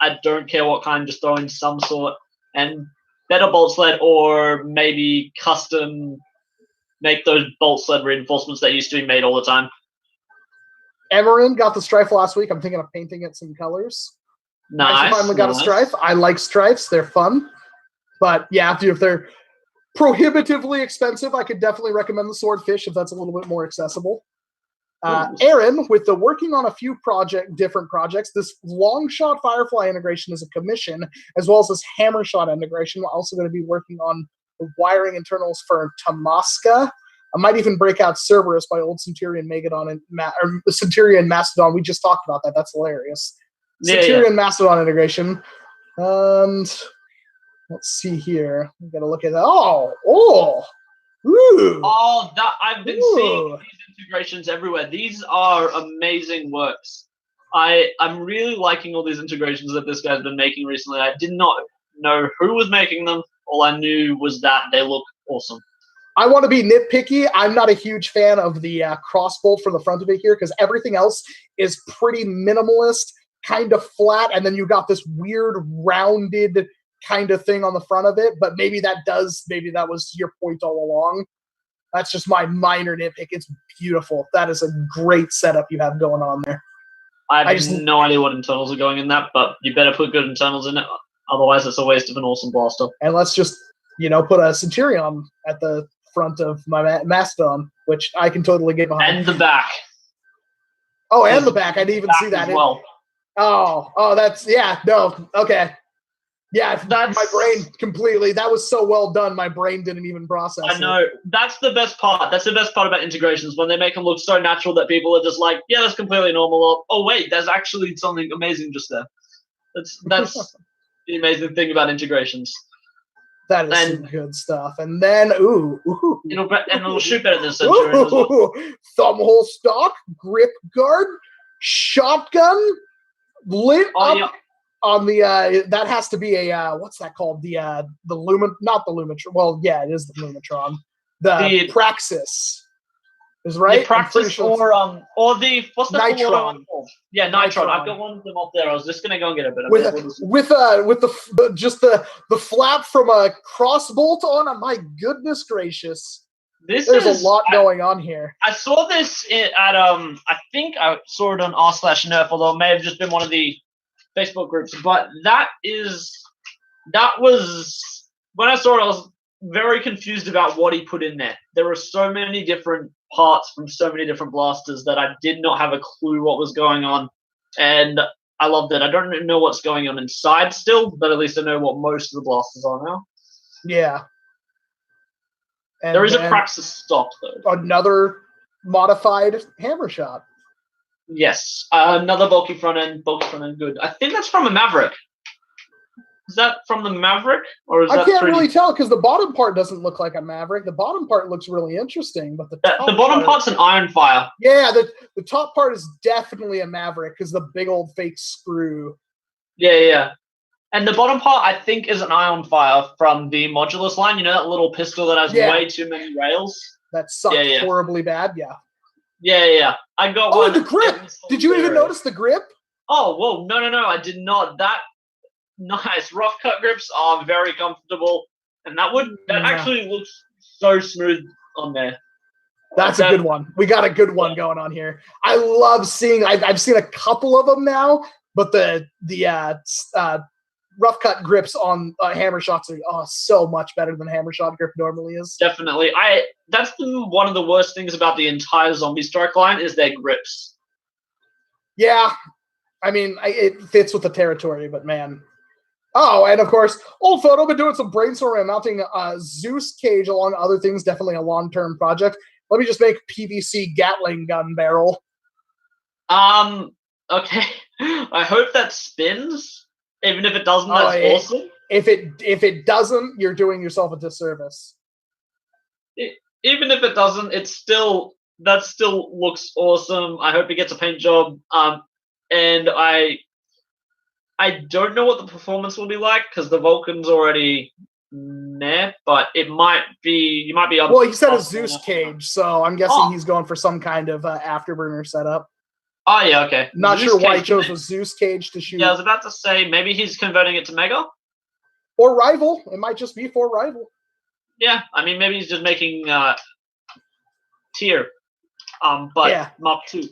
I don't care what kind, just throw in some sort. And better bolt sled or maybe custom make those bolt sled reinforcements that used to be made all the time. Emerin got the strife last week. I'm thinking of painting it some colors. Nice. I finally got a strife. I like stripes. They're fun. But yeah, if they're prohibitively expensive, I could definitely recommend the Swordfish if that's a little bit more accessible. Aaron, with the working on a few different projects, this long shot Firefly integration is a commission, as well as this Hammershot integration. We're also going to be working on the wiring internals for Tamaska. I might even break out Cerberus by old Centurion Megadon and Centurion Mastodon. We just talked about that. That's hilarious. Centurion Mastodon integration. And let's see here. We got to look at that. Ooh. That I've been seeing these integrations everywhere. These are amazing works. I'm really liking all these integrations that this guy's been making recently. I did not know who was making them. All I knew was that they look awesome. I want to be nitpicky. I'm not a huge fan of the crossbolt from the front of it here because everything else is pretty minimalist, kind of flat, and then you got this weird rounded kind of thing on the front of it. But maybe that was your point all along. That's just my minor nitpick. It's beautiful. That is a great setup you have going on there. I have no idea what internals are going in that, but you better put good internals in it. Otherwise, it's a waste of an awesome blaster. And let's just, put a Centurion at the front of my Mastodon, which I can totally get behind. And the back. Oh, and the back. I didn't even see that. Well. Okay. Yeah, that's my brain completely. That was so well done. My brain didn't even process it. I know. That's the best part. That's the best part about integrations, when they make them look so natural that people are just like, yeah, that's completely normal. Or, oh, wait, there's actually something amazing just there. That's the amazing thing about integrations. That is some good stuff. And then, it'll shoot better than Centurion as well. Thumbhole stock, grip guard, shotgun, lit up. Yeah. On the that has to be a what's that called? The not the Lumitron. Well, yeah, it is the Lumitron. The Praxis is right. The Praxis or the what's the Nitron? Yeah, Nitron. I've got one of them up there. I was just gonna go and get a bit of with the flap from a crossbolt on it. My goodness gracious. There's a lot going on here. I saw this at I think I saw it on r/nerf, although it may have just been one of the Facebook groups, but that was when I saw it, I was very confused about what he put in there. There were so many different parts from so many different blasters that I did not have a clue what was going on. And I loved it. I don't know what's going on inside still, but at least I know what most of the blasters are now. Yeah. And there is a Praxis stock, though. Another modified Hammershot. Yes. Another bulky front end, good. I think that's from a Maverick. Is that from the Maverick? Or is I that can't really tell because the bottom part doesn't look like a Maverick. The bottom part looks really interesting, but the bottom part's an Ironfire. Yeah, the top part is definitely a Maverick because the big old fake screw. Yeah. And the bottom part, I think, is an Ironfire from the Modulus line. You know that little pistol that has way too many rails? That sucked horribly bad, Yeah. I got one. Oh, the grip! Did you even notice the grip? Oh, whoa. No, I did not. That nice. Rough cut grips are very comfortable. And that actually looks so smooth on there. That's a good one. We got a good one going on here. I love seeing, I've seen a couple of them now, but the rough cut grips on Hammershots are so much better than Hammershot grip normally is. Definitely. That's one of the worst things about the entire Zombie Strike line is their grips. Yeah. I mean, it fits with the territory, but man. Oh, and of course, old photo, been doing some brainstorming, mounting a Zeus cage along other things, definitely a long-term project. Let me just make PVC Gatling gun barrel. Okay. I hope that spins. Even if it doesn't, that's awesome. If it doesn't, you're doing yourself a disservice. Even if it doesn't, that still looks awesome. I hope it gets a paint job. And I don't know what the performance will be like because the Vulcan's already meh, but it might be. You might be able. Well, he said a Zeus cage, so I'm guessing he's going for some kind of afterburner setup. Oh, yeah, okay. Not sure why he chose a Zeus cage to shoot. Yeah, I was about to say, maybe he's converting it to Mega? Or Rival. It might just be for Rival. Yeah, I mean, maybe he's just making Tier, but Mark 2.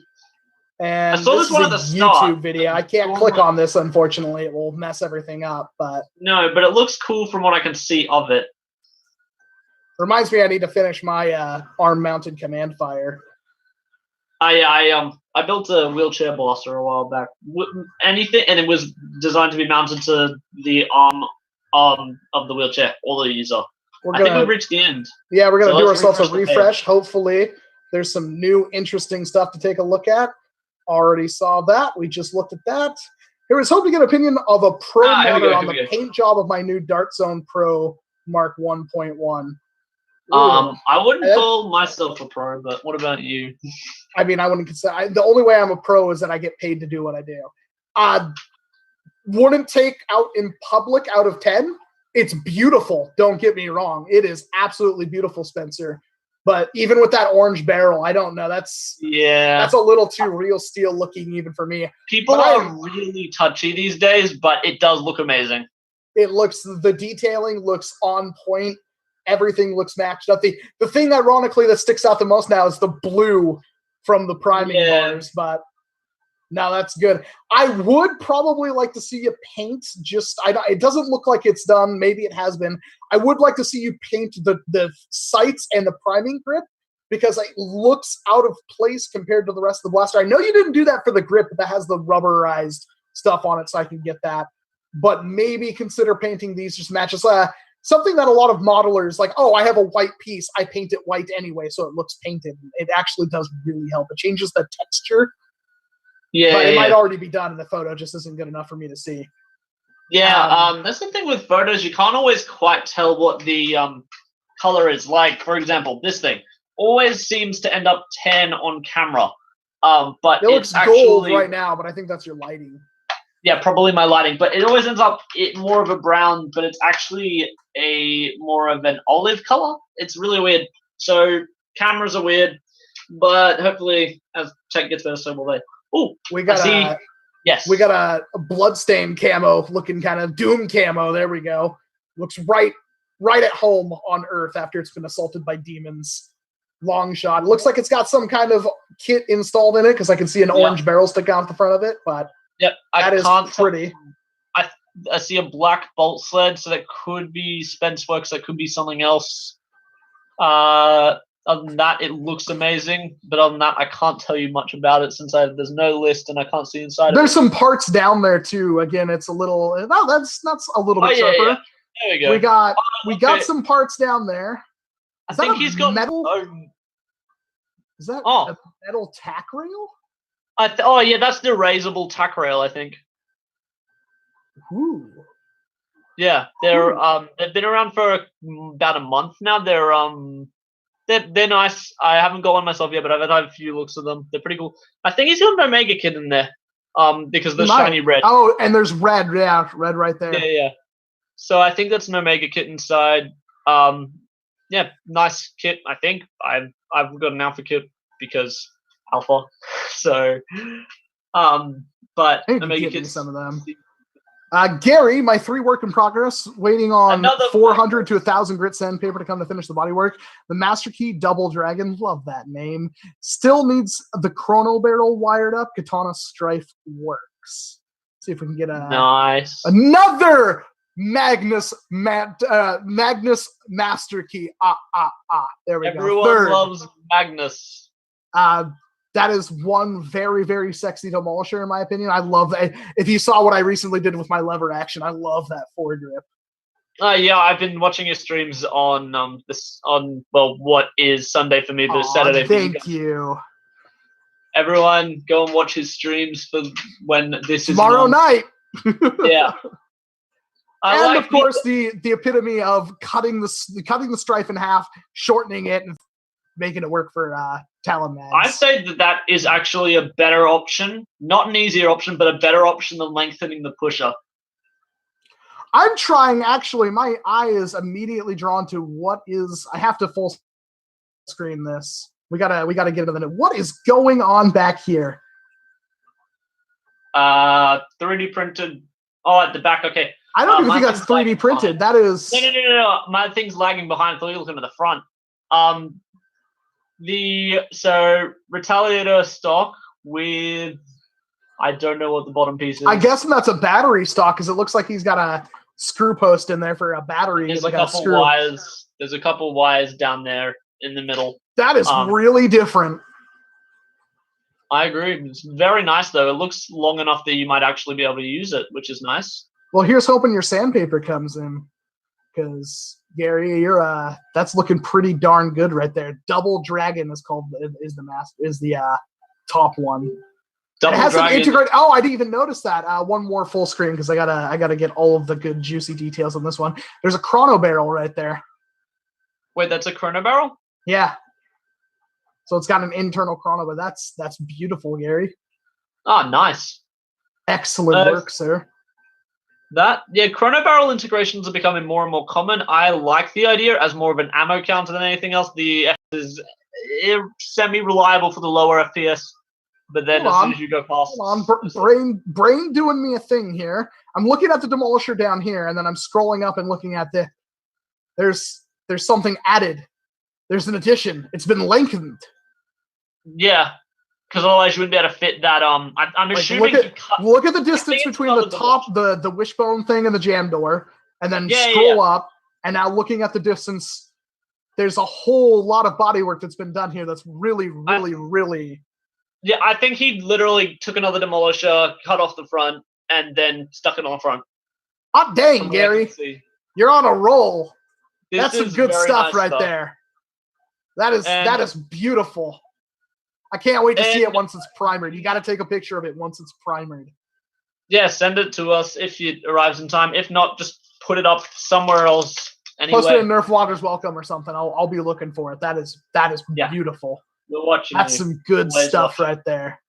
And I saw this one at the start. YouTube video. I can't click on this, unfortunately. It will mess everything up, but... No, but it looks cool from what I can see of it. Reminds me I need to finish my arm-mounted command fire. I built a wheelchair blaster a while back. Anything, and it was designed to be mounted to the arm of the wheelchair. All the user. I think we've reached the end. Yeah, we're gonna do ourselves a refresh. Hopefully, there's some new interesting stuff to take a look at. Already saw that. We just looked at that. Here was hoping to get an opinion of a pro modder on the paint job of my new Dart Zone Pro Mark 1.1. I wouldn't call myself a pro, but what about you? I mean, I wouldn't consider. The only way I'm a pro is that I get paid to do what I do. Wouldn't take out in public out of 10. It's beautiful. Don't get me wrong. It is absolutely beautiful, Spencer. But even with that orange barrel, I don't know. That's a little too real steel looking even for me. People are really touchy these days, but it does look amazing. The detailing looks on point. Everything looks matched up. The thing, ironically, that sticks out the most now is the blue from the priming bars, but no, that's good. I would probably like to see you paint it doesn't look like it's done. Maybe it has been. I would like to see you paint the sights and the priming grip because it looks out of place compared to the rest of the blaster. I know you didn't do that for the grip, but that has the rubberized stuff on it, so I can get that. But maybe consider painting these just matches. Something that a lot of modelers like, I have a white piece. I paint it white anyway, so it looks painted. It actually does really help. It changes the texture. Yeah, but it might already be done, and the photo just isn't good enough for me to see. Yeah, that's the thing with photos. You can't always quite tell what the color is. Like, for example, this thing always seems to end up 10 on camera. But it looks gold right now, but I think that's your lighting. Yeah, probably my lighting. But it always ends up more of a brown, but it's actually more of an olive color. It's really weird. So cameras are weird, but hopefully as tech gets better, so will they. Oh, we got a bloodstain camo looking kind of Doom camo. There we go. Looks right at home on Earth after it's been assaulted by demons. Long shot. It looks like it's got some kind of kit installed in it because I can see an orange barrel stick out the front of it. But that is pretty. I see a black bolt sled, so that could be Spence Works. That could be something else. Other than that, it looks amazing. But other than that, I can't tell you much about it since there's no list and I can't see inside. There's some parts down there too. Again, it's a little. No, that's a little bit sharper. Yeah. There we go. We got some parts down there. I think he's got metal. Is that a metal tack rail? Yeah, that's the erasable tack rail, I think. Ooh. Yeah, they've been around for about a month now. They're nice. I haven't got one myself yet, but I've had a few looks of them. They're pretty cool. I think he's got an Omega kit in there. Because the shiny red. Oh, and there's red. Yeah, red right there. Yeah. So I think that's an Omega kit inside. Yeah, nice kit. I think I've got an Alpha kit because Alpha. So, but Omega kit. Some of them. Gary, my 3 work in progress, waiting on 400 to 1,000 grit sandpaper to come to finish the bodywork. The Master Key Double Dragon, love that name. Still needs the Chrono Barrel wired up. Katana Strife works. See if we can get another Magnus Master Key. There we go. Everyone loves Magnus. That is one very, very sexy demolisher, in my opinion. I love that. If you saw what I recently did with my lever action, I love that foregrip. Yeah, I've been watching your streams on what is Sunday for me, but Saturday. Thank you. Everyone, go and watch his streams for when this is tomorrow night. Yeah. And of course, the epitome of cutting the strife in half, shortening it, and making it work for Talon Mags. I'd say that is actually a better option. Not an easier option, but a better option than lengthening the pusher. I'm trying, actually, my eye is immediately drawn to what is... I have to full screen this. We gotta get into the... What is going on back here? 3D printed... Oh, at the back, okay. I don't even think that's 3D printed. That is... No. My thing's lagging behind. I thought you were looking at the front. So Retaliator stock with I don't know what the bottom piece is. I guess that's a battery stock because it looks like he's got a screw post in there for a battery. There's a couple wires. There's a couple wires down there in the middle. That is really different. I agree. It's very nice though. It looks long enough that you might actually be able to use it, which is nice. Well, here's hoping your sandpaper comes in because. Gary, you're that's looking pretty darn good right there. Double Dragon is the top one. Double it has Dragon. An integrated. Oh, I didn't even notice that. One more full screen because I gotta get all of the good juicy details on this one. There's a Chrono Barrel right there. Wait, that's a Chrono Barrel? Yeah. So it's got an internal chrono, but that's beautiful, Gary. Oh, nice. Excellent work, sir. Chrono Barrel integrations are becoming more and more common. I like the idea as more of an ammo counter than anything else. The F is semi-reliable for the lower FPS, but then as soon as you go past... Hold on, brain doing me a thing here. I'm looking at the Demolisher down here, and then I'm scrolling up and looking at there's something added. There's an addition. It's been lengthened. Yeah. Because otherwise you wouldn't be able to fit that. I'm assuming. Look at the distance between the top, the wishbone thing, and the jam door, and then scroll up. And now looking at the distance, there's a whole lot of bodywork that's been done here. That's really. Yeah, I think he literally took another demolisher, cut off the front, and then stuck it on the front. Oh dang, Gary, you're on a roll. That's some good stuff right there. That is beautiful. I can't wait to see it once it's primered. You got to take a picture of it once it's primered. Yeah, send it to us if it arrives in time. If not, just put it up somewhere else. Anyway. Post it in Nerf Waters Welcome or something. I'll be looking for it. That is beautiful. We're watching. That's some good stuff right there.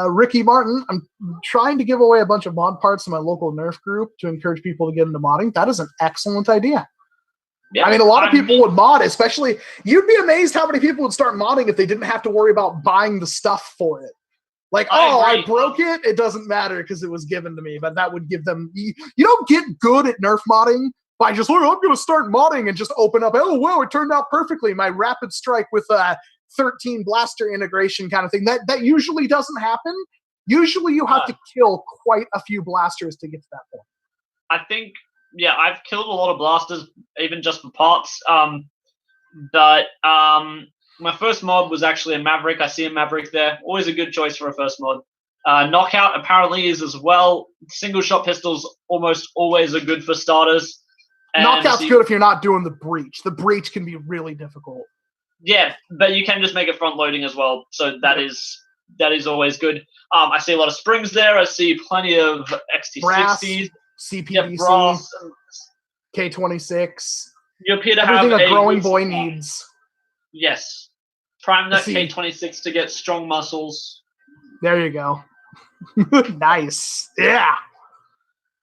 Ricky Martin, I'm trying to give away a bunch of mod parts to my local Nerf group to encourage people to get into modding. That is an excellent idea. Yep. I mean, a lot of people would mod, especially, you'd be amazed how many people would start modding if they didn't have to worry about buying the stuff for it. Like, I broke it, it doesn't matter because it was given to me, but that would give them, you don't get good at Nerf modding by just, I'm going to start modding and just open up, oh, wow, it turned out perfectly. My rapid strike with 13 blaster integration kind of thing. That usually doesn't happen. Usually you have to kill quite a few blasters to get to that point. I think... Yeah, I've killed a lot of blasters, even just for parts. But my first mod was actually a Maverick. I see a Maverick there. Always a good choice for a first mod. Knockout apparently is as well. Single shot pistols almost always are good for starters. And Knockout's good if you're not doing the breach. The breach can be really difficult. Yeah, but you can just make it front loading as well. So that is always good. I see a lot of springs there. I see plenty of XT60s, Brass, CPVC, brass, K26. You appear to everything have a growing good boy supply. needs. Yes. Prime that See. K26 to get strong muscles. There you go. Nice. Yeah.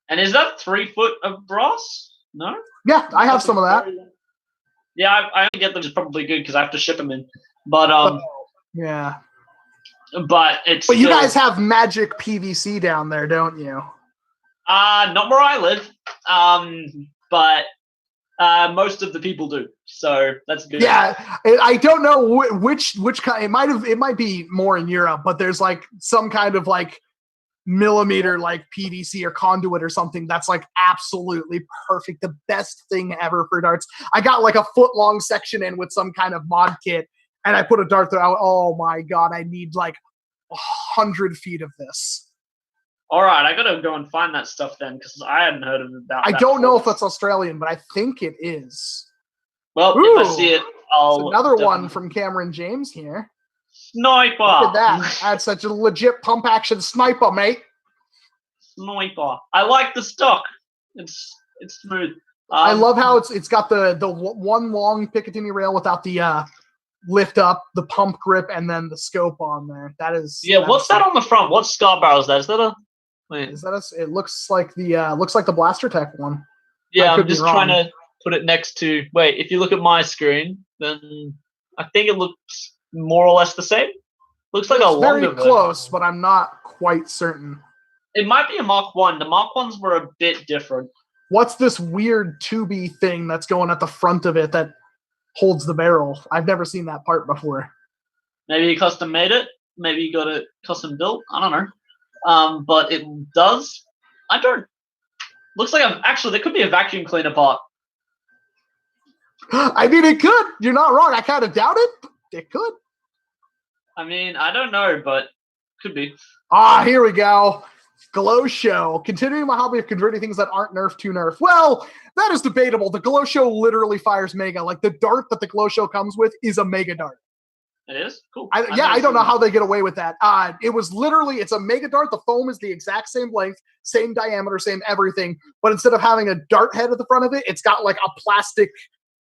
And is that 3 foot of brass? No? Yeah, I have some of that. Yeah, I only get them, which is probably good because I have to ship them in. But yeah. But it's. But you guys have magic PVC down there, don't you? Not where I live. But most of the people do, so that's good. Yeah, I don't know which kind. It might be more in Europe, but there's like some kind of like millimeter like PVC or conduit or something that's like absolutely perfect, the best thing ever for darts. I got like a foot-long section in with some kind of mod kit, and I put a dart through. Oh my god, I need like 100 feet of this. All right, I gotta go and find that stuff then because I hadn't heard of that. I don't know if that's Australian, but I think it is. Well, Ooh, if I see it, I'll. Another one from Cameron James here. Sniper. Look at that. That's such a legit pump action sniper, mate. Sniper. I like the stock. It's smooth. I love how it's got the one long Picatinny rail without the lift up, the pump grip, and then the scope on there. That is. Yeah. What's that on the front? What scar barrel is that? Is that a? Wait. Is that a? It looks like the Blaster Tech one. Yeah, I'm just trying to put it next to. Wait, if you look at my screen, then I think it looks more or less the same. Looks like a longer. Very close, but I'm not quite certain. It might be a Mark 1. The Mark 1s were a bit different. What's this weird tubey thing that's going at the front of it that holds the barrel? I've never seen that part before. Maybe you custom made it. Maybe you got it custom built. I don't know. But it does. I don't. Looks like actually there could be a vacuum cleaner part. I mean, it could. You're not wrong. I kind of doubt it. But it could. I mean, I don't know, but could be. Here we go. Glow Show. Continuing my hobby of converting things that aren't nerf to nerf. Well, that is debatable. The Glow Show literally fires mega. Like, the dart that the Glow Show comes with is a mega dart. It is? Cool. I don't know how they get away with that. It was literally, it's a mega dart. The foam is the exact same length, same diameter, same everything. But instead of having a dart head at the front of it, it's got like a plastic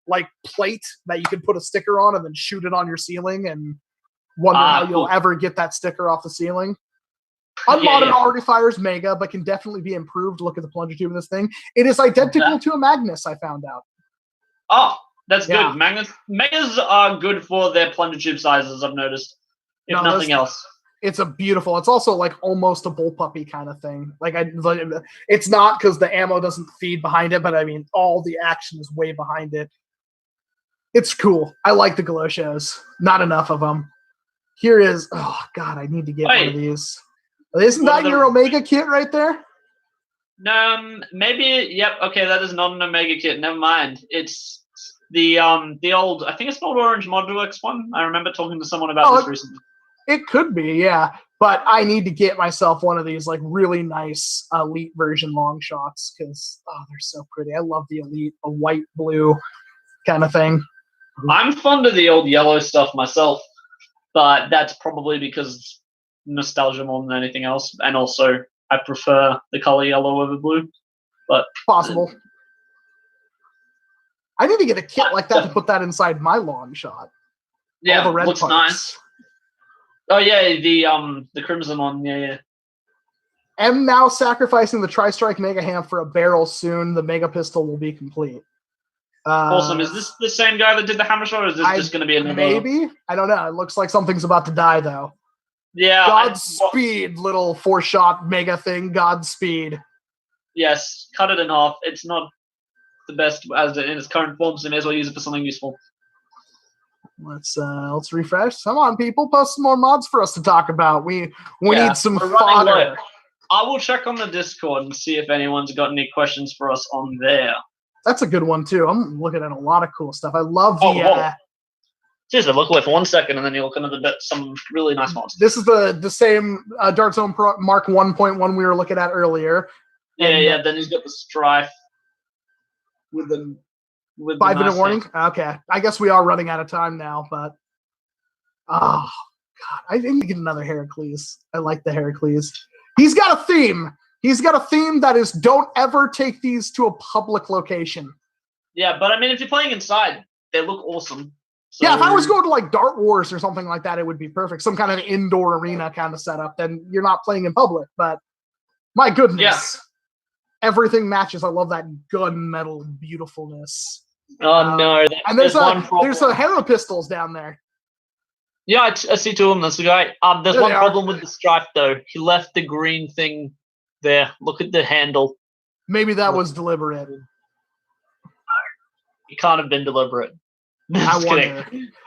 like plate that you can put a sticker on and then shoot it on your ceiling and wonder how you'll ever get that sticker off the ceiling. Unmodded already fires mega, but can definitely be improved. Look at the plunger tube in this thing. It is identical to a Magnus, I found out. Oh, that's good. Megas are good for their plunger tube sizes, I've noticed. If nothing else. It's it's also like almost a bullpuppy kind of thing. It's not because the ammo doesn't feed behind it, but I mean, all the action is way behind it. It's cool. I like the Glow Shows. Not enough of them. Here is, oh God, I need to get one of these. Isn't that your Omega kit right there? Maybe. Yep. Okay, that is not an Omega kit. Never mind. It's the old. I think it's the old Orange Modulix one. I remember talking to someone about this recently. It could be, yeah. But I need to get myself one of these like really nice Elite version long shots because they're so pretty. I love the Elite, a white blue kind of thing. I'm fond of the old yellow stuff myself, but that's probably because nostalgia more than anything else, and also I prefer the color yellow over blue. But possible. I need to get a kit like that to put that inside my long shot. Yeah, all the red looks parts. Nice. Oh yeah, the crimson one. Yeah. Am now sacrificing the Tri-Strike Mega Ham for a barrel soon. The Mega Pistol will be complete. Awesome. Is this the same guy that did the Hammershot, or is this just going to be another? Maybe. I don't know. It looks like something's about to die, though. Yeah. Godspeed, little 4-shot Mega thing. Godspeed. Yes. Cut it in half. It's not the best as in its current form, so may as well use it for something useful. Let's refresh. Come on, people. Post some more mods for us to talk about. We need some fodder. I will check on the Discord and see if anyone's got any questions for us on there. That's a good one too. I'm looking at a lot of cool stuff. I love the. Oh, seriously, look away for 1 second, and then you'll look into some really nice ones. This is the same Dark Zone Mark 1.1 we were looking at earlier. Yeah. Then he's got the Strife with 5-minute warning. Okay, I guess we are running out of time now, but oh god, I need to get another Heracles. I like the Heracles. He's got a theme. He's got a theme that is don't ever take these to a public location. Yeah, but I mean, if you're playing inside, they look awesome. So... Yeah, if I was going to like Dart Wars or something like that, it would be perfect. Some kind of indoor arena kind of setup. Then you're not playing in public. But my goodness, everything matches. I love that gunmetal beautifulness. Oh no! And there's a Hera pistols down there. Yeah, I see two of them. That's the guy. There's one problem with the Strife though. He left the green thing there. Look at the handle. Maybe that was deliberate. It can't have been deliberate. I wonder.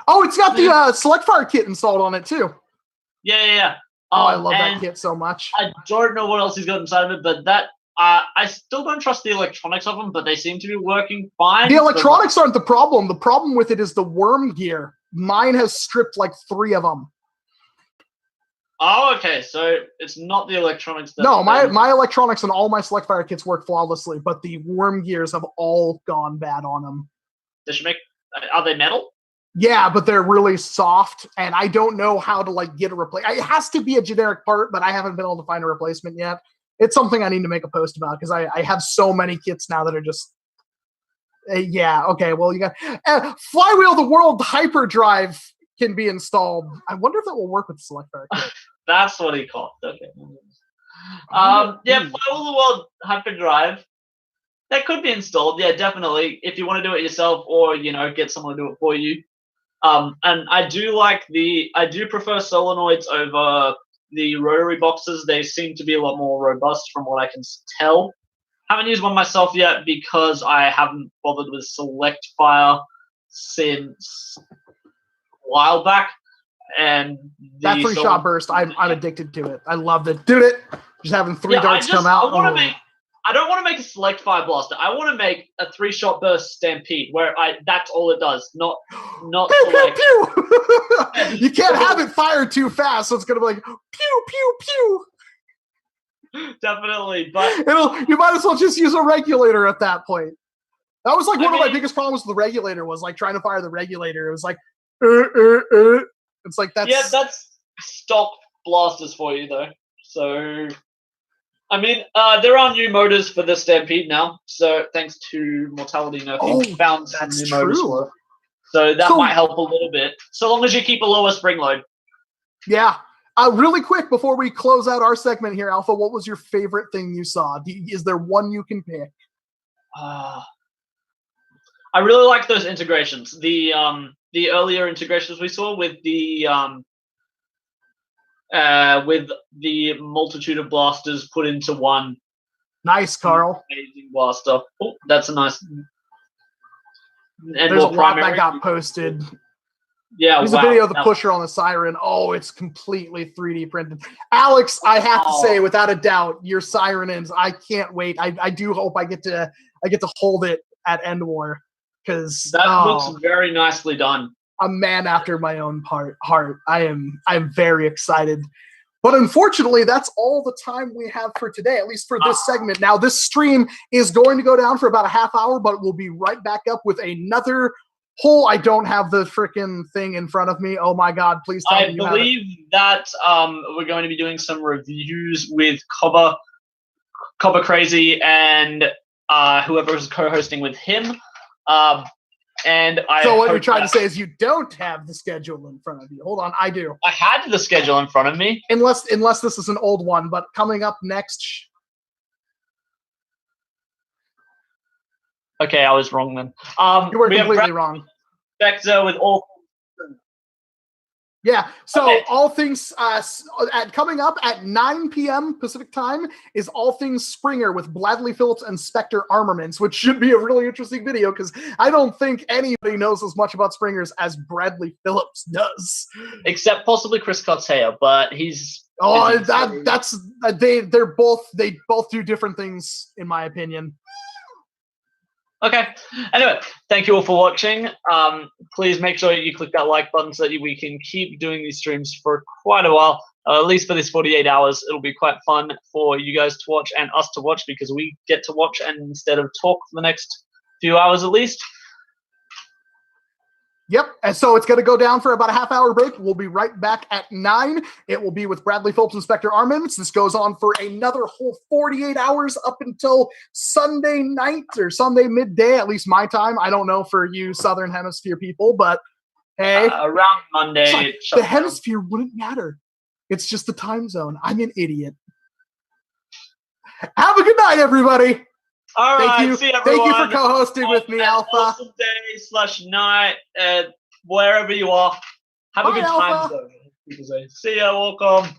Oh, it's got the sledgefire kit installed on it too. Yeah. Oh, I love that kit so much. I don't know what else he's got inside of it, but that I still don't trust the electronics of them, but they seem to be working fine. The electronics aren't the problem. The problem with it is the worm gear. Mine has stripped like 3 of them. Oh, okay. So it's not the electronics. No, my electronics and all my sledgefire kits work flawlessly, but the worm gears have all gone bad on them. Are they metal? Yeah, but they're really soft, and I don't know how to like get a replacement. It has to be a generic part, but I haven't been able to find a replacement yet. It's something I need to make a post about because I have so many kits now that are just. Yeah. Okay. Well, you got Flywheel. The World Hyperdrive can be installed. I wonder if that will work with the Selectfire kit. That's what he called. Okay. Flywheel the World Hyperdrive. That could be installed. Yeah, definitely. If you want to do it yourself, or get someone to do it for you. And I do prefer solenoids over the rotary boxes. They seem to be a lot more robust from what I can tell. Haven't used one myself yet because I haven't bothered with Sledgefire since a while back. And that 3-shot burst, I'm addicted to it. I love it. Dude, it just having 3 darts come out. I don't want to make a Sledgefire blaster. I want to make a 3-shot burst stampede where that's all it does. Not pew, pew, pew. You can't have it fire too fast, so it's gonna be like pew pew pew. Definitely, but you might as well just use a regulator at that point. That was like one of my biggest problems with the regulator was like trying to fire the regulator. It was like it's like that's stock blasters for you though. So I mean, there are new motors for the Stampede now. So thanks to Mortality Nerfing, found some new motors for it. So that might help a little bit, so long as you keep a lower spring load. Yeah. Really quick, before we close out our segment here, Alpha, what was your favorite thing you saw? Is there one you can pick? I really like those integrations. The earlier integrations we saw with the multitude of blasters put into one. Nice, Carl. Amazing blaster. Oh, that's a nice. And there's a lot that got posted. Yeah, there's a video of the pusher on the siren. Oh, it's completely 3D printed. Alex, I have to say, without a doubt, your siren ends. I can't wait. I do hope I get to hold it at End War because that looks very nicely done. A man after my own heart. I'm very excited. But unfortunately, that's all the time we have for today, at least for this segment. Now, this stream is going to go down for about a half hour, but we'll be right back up with another whole. I don't have the freaking thing in front of me. Oh my God, please tell me you have it. I believe that we're going to be doing some reviews with Cobber Crazy and whoever is co-hosting with him. So what you're trying to say is you don't have the schedule in front of you. Hold on, I do. I had the schedule in front of me. Unless this is an old one, but coming up next. Okay, I was wrong then. You were completely wrong. Vector with all. Yeah, so all things coming up at 9 p.m. Pacific time is All Things Springer with Bradley Phillips and Spectre Armaments, which should be a really interesting video because I don't think anybody knows as much about Springers as Bradley Phillips does. Except possibly Chris Cotzea, but he's... they both do different things in my opinion. Okay. Anyway, thank you all for watching. Please make sure you click that like button so that we can keep doing these streams for quite a while. At least for this 48 hours, it'll be quite fun for you guys to watch and us to watch because we get to watch and instead of talk for the next few hours at least. Yep, and so it's going to go down for about a half-hour break. We'll be right back at 9. It will be with Bradley Phillips and Spectre Armaments. This goes on for another whole 48 hours up until Sunday night or Sunday midday, at least my time. I don't know for you Southern Hemisphere people, but hey. Around Monday. Like, the hemisphere wouldn't matter. It's just the time zone. I'm an idiot. Have a good night, everybody. All right, thank you. See everyone. Thank you for co-hosting with me, Alpha. Awesome day/night, wherever you are. Have Bye, a good Alpha. time zone. People say. See ya. Welcome.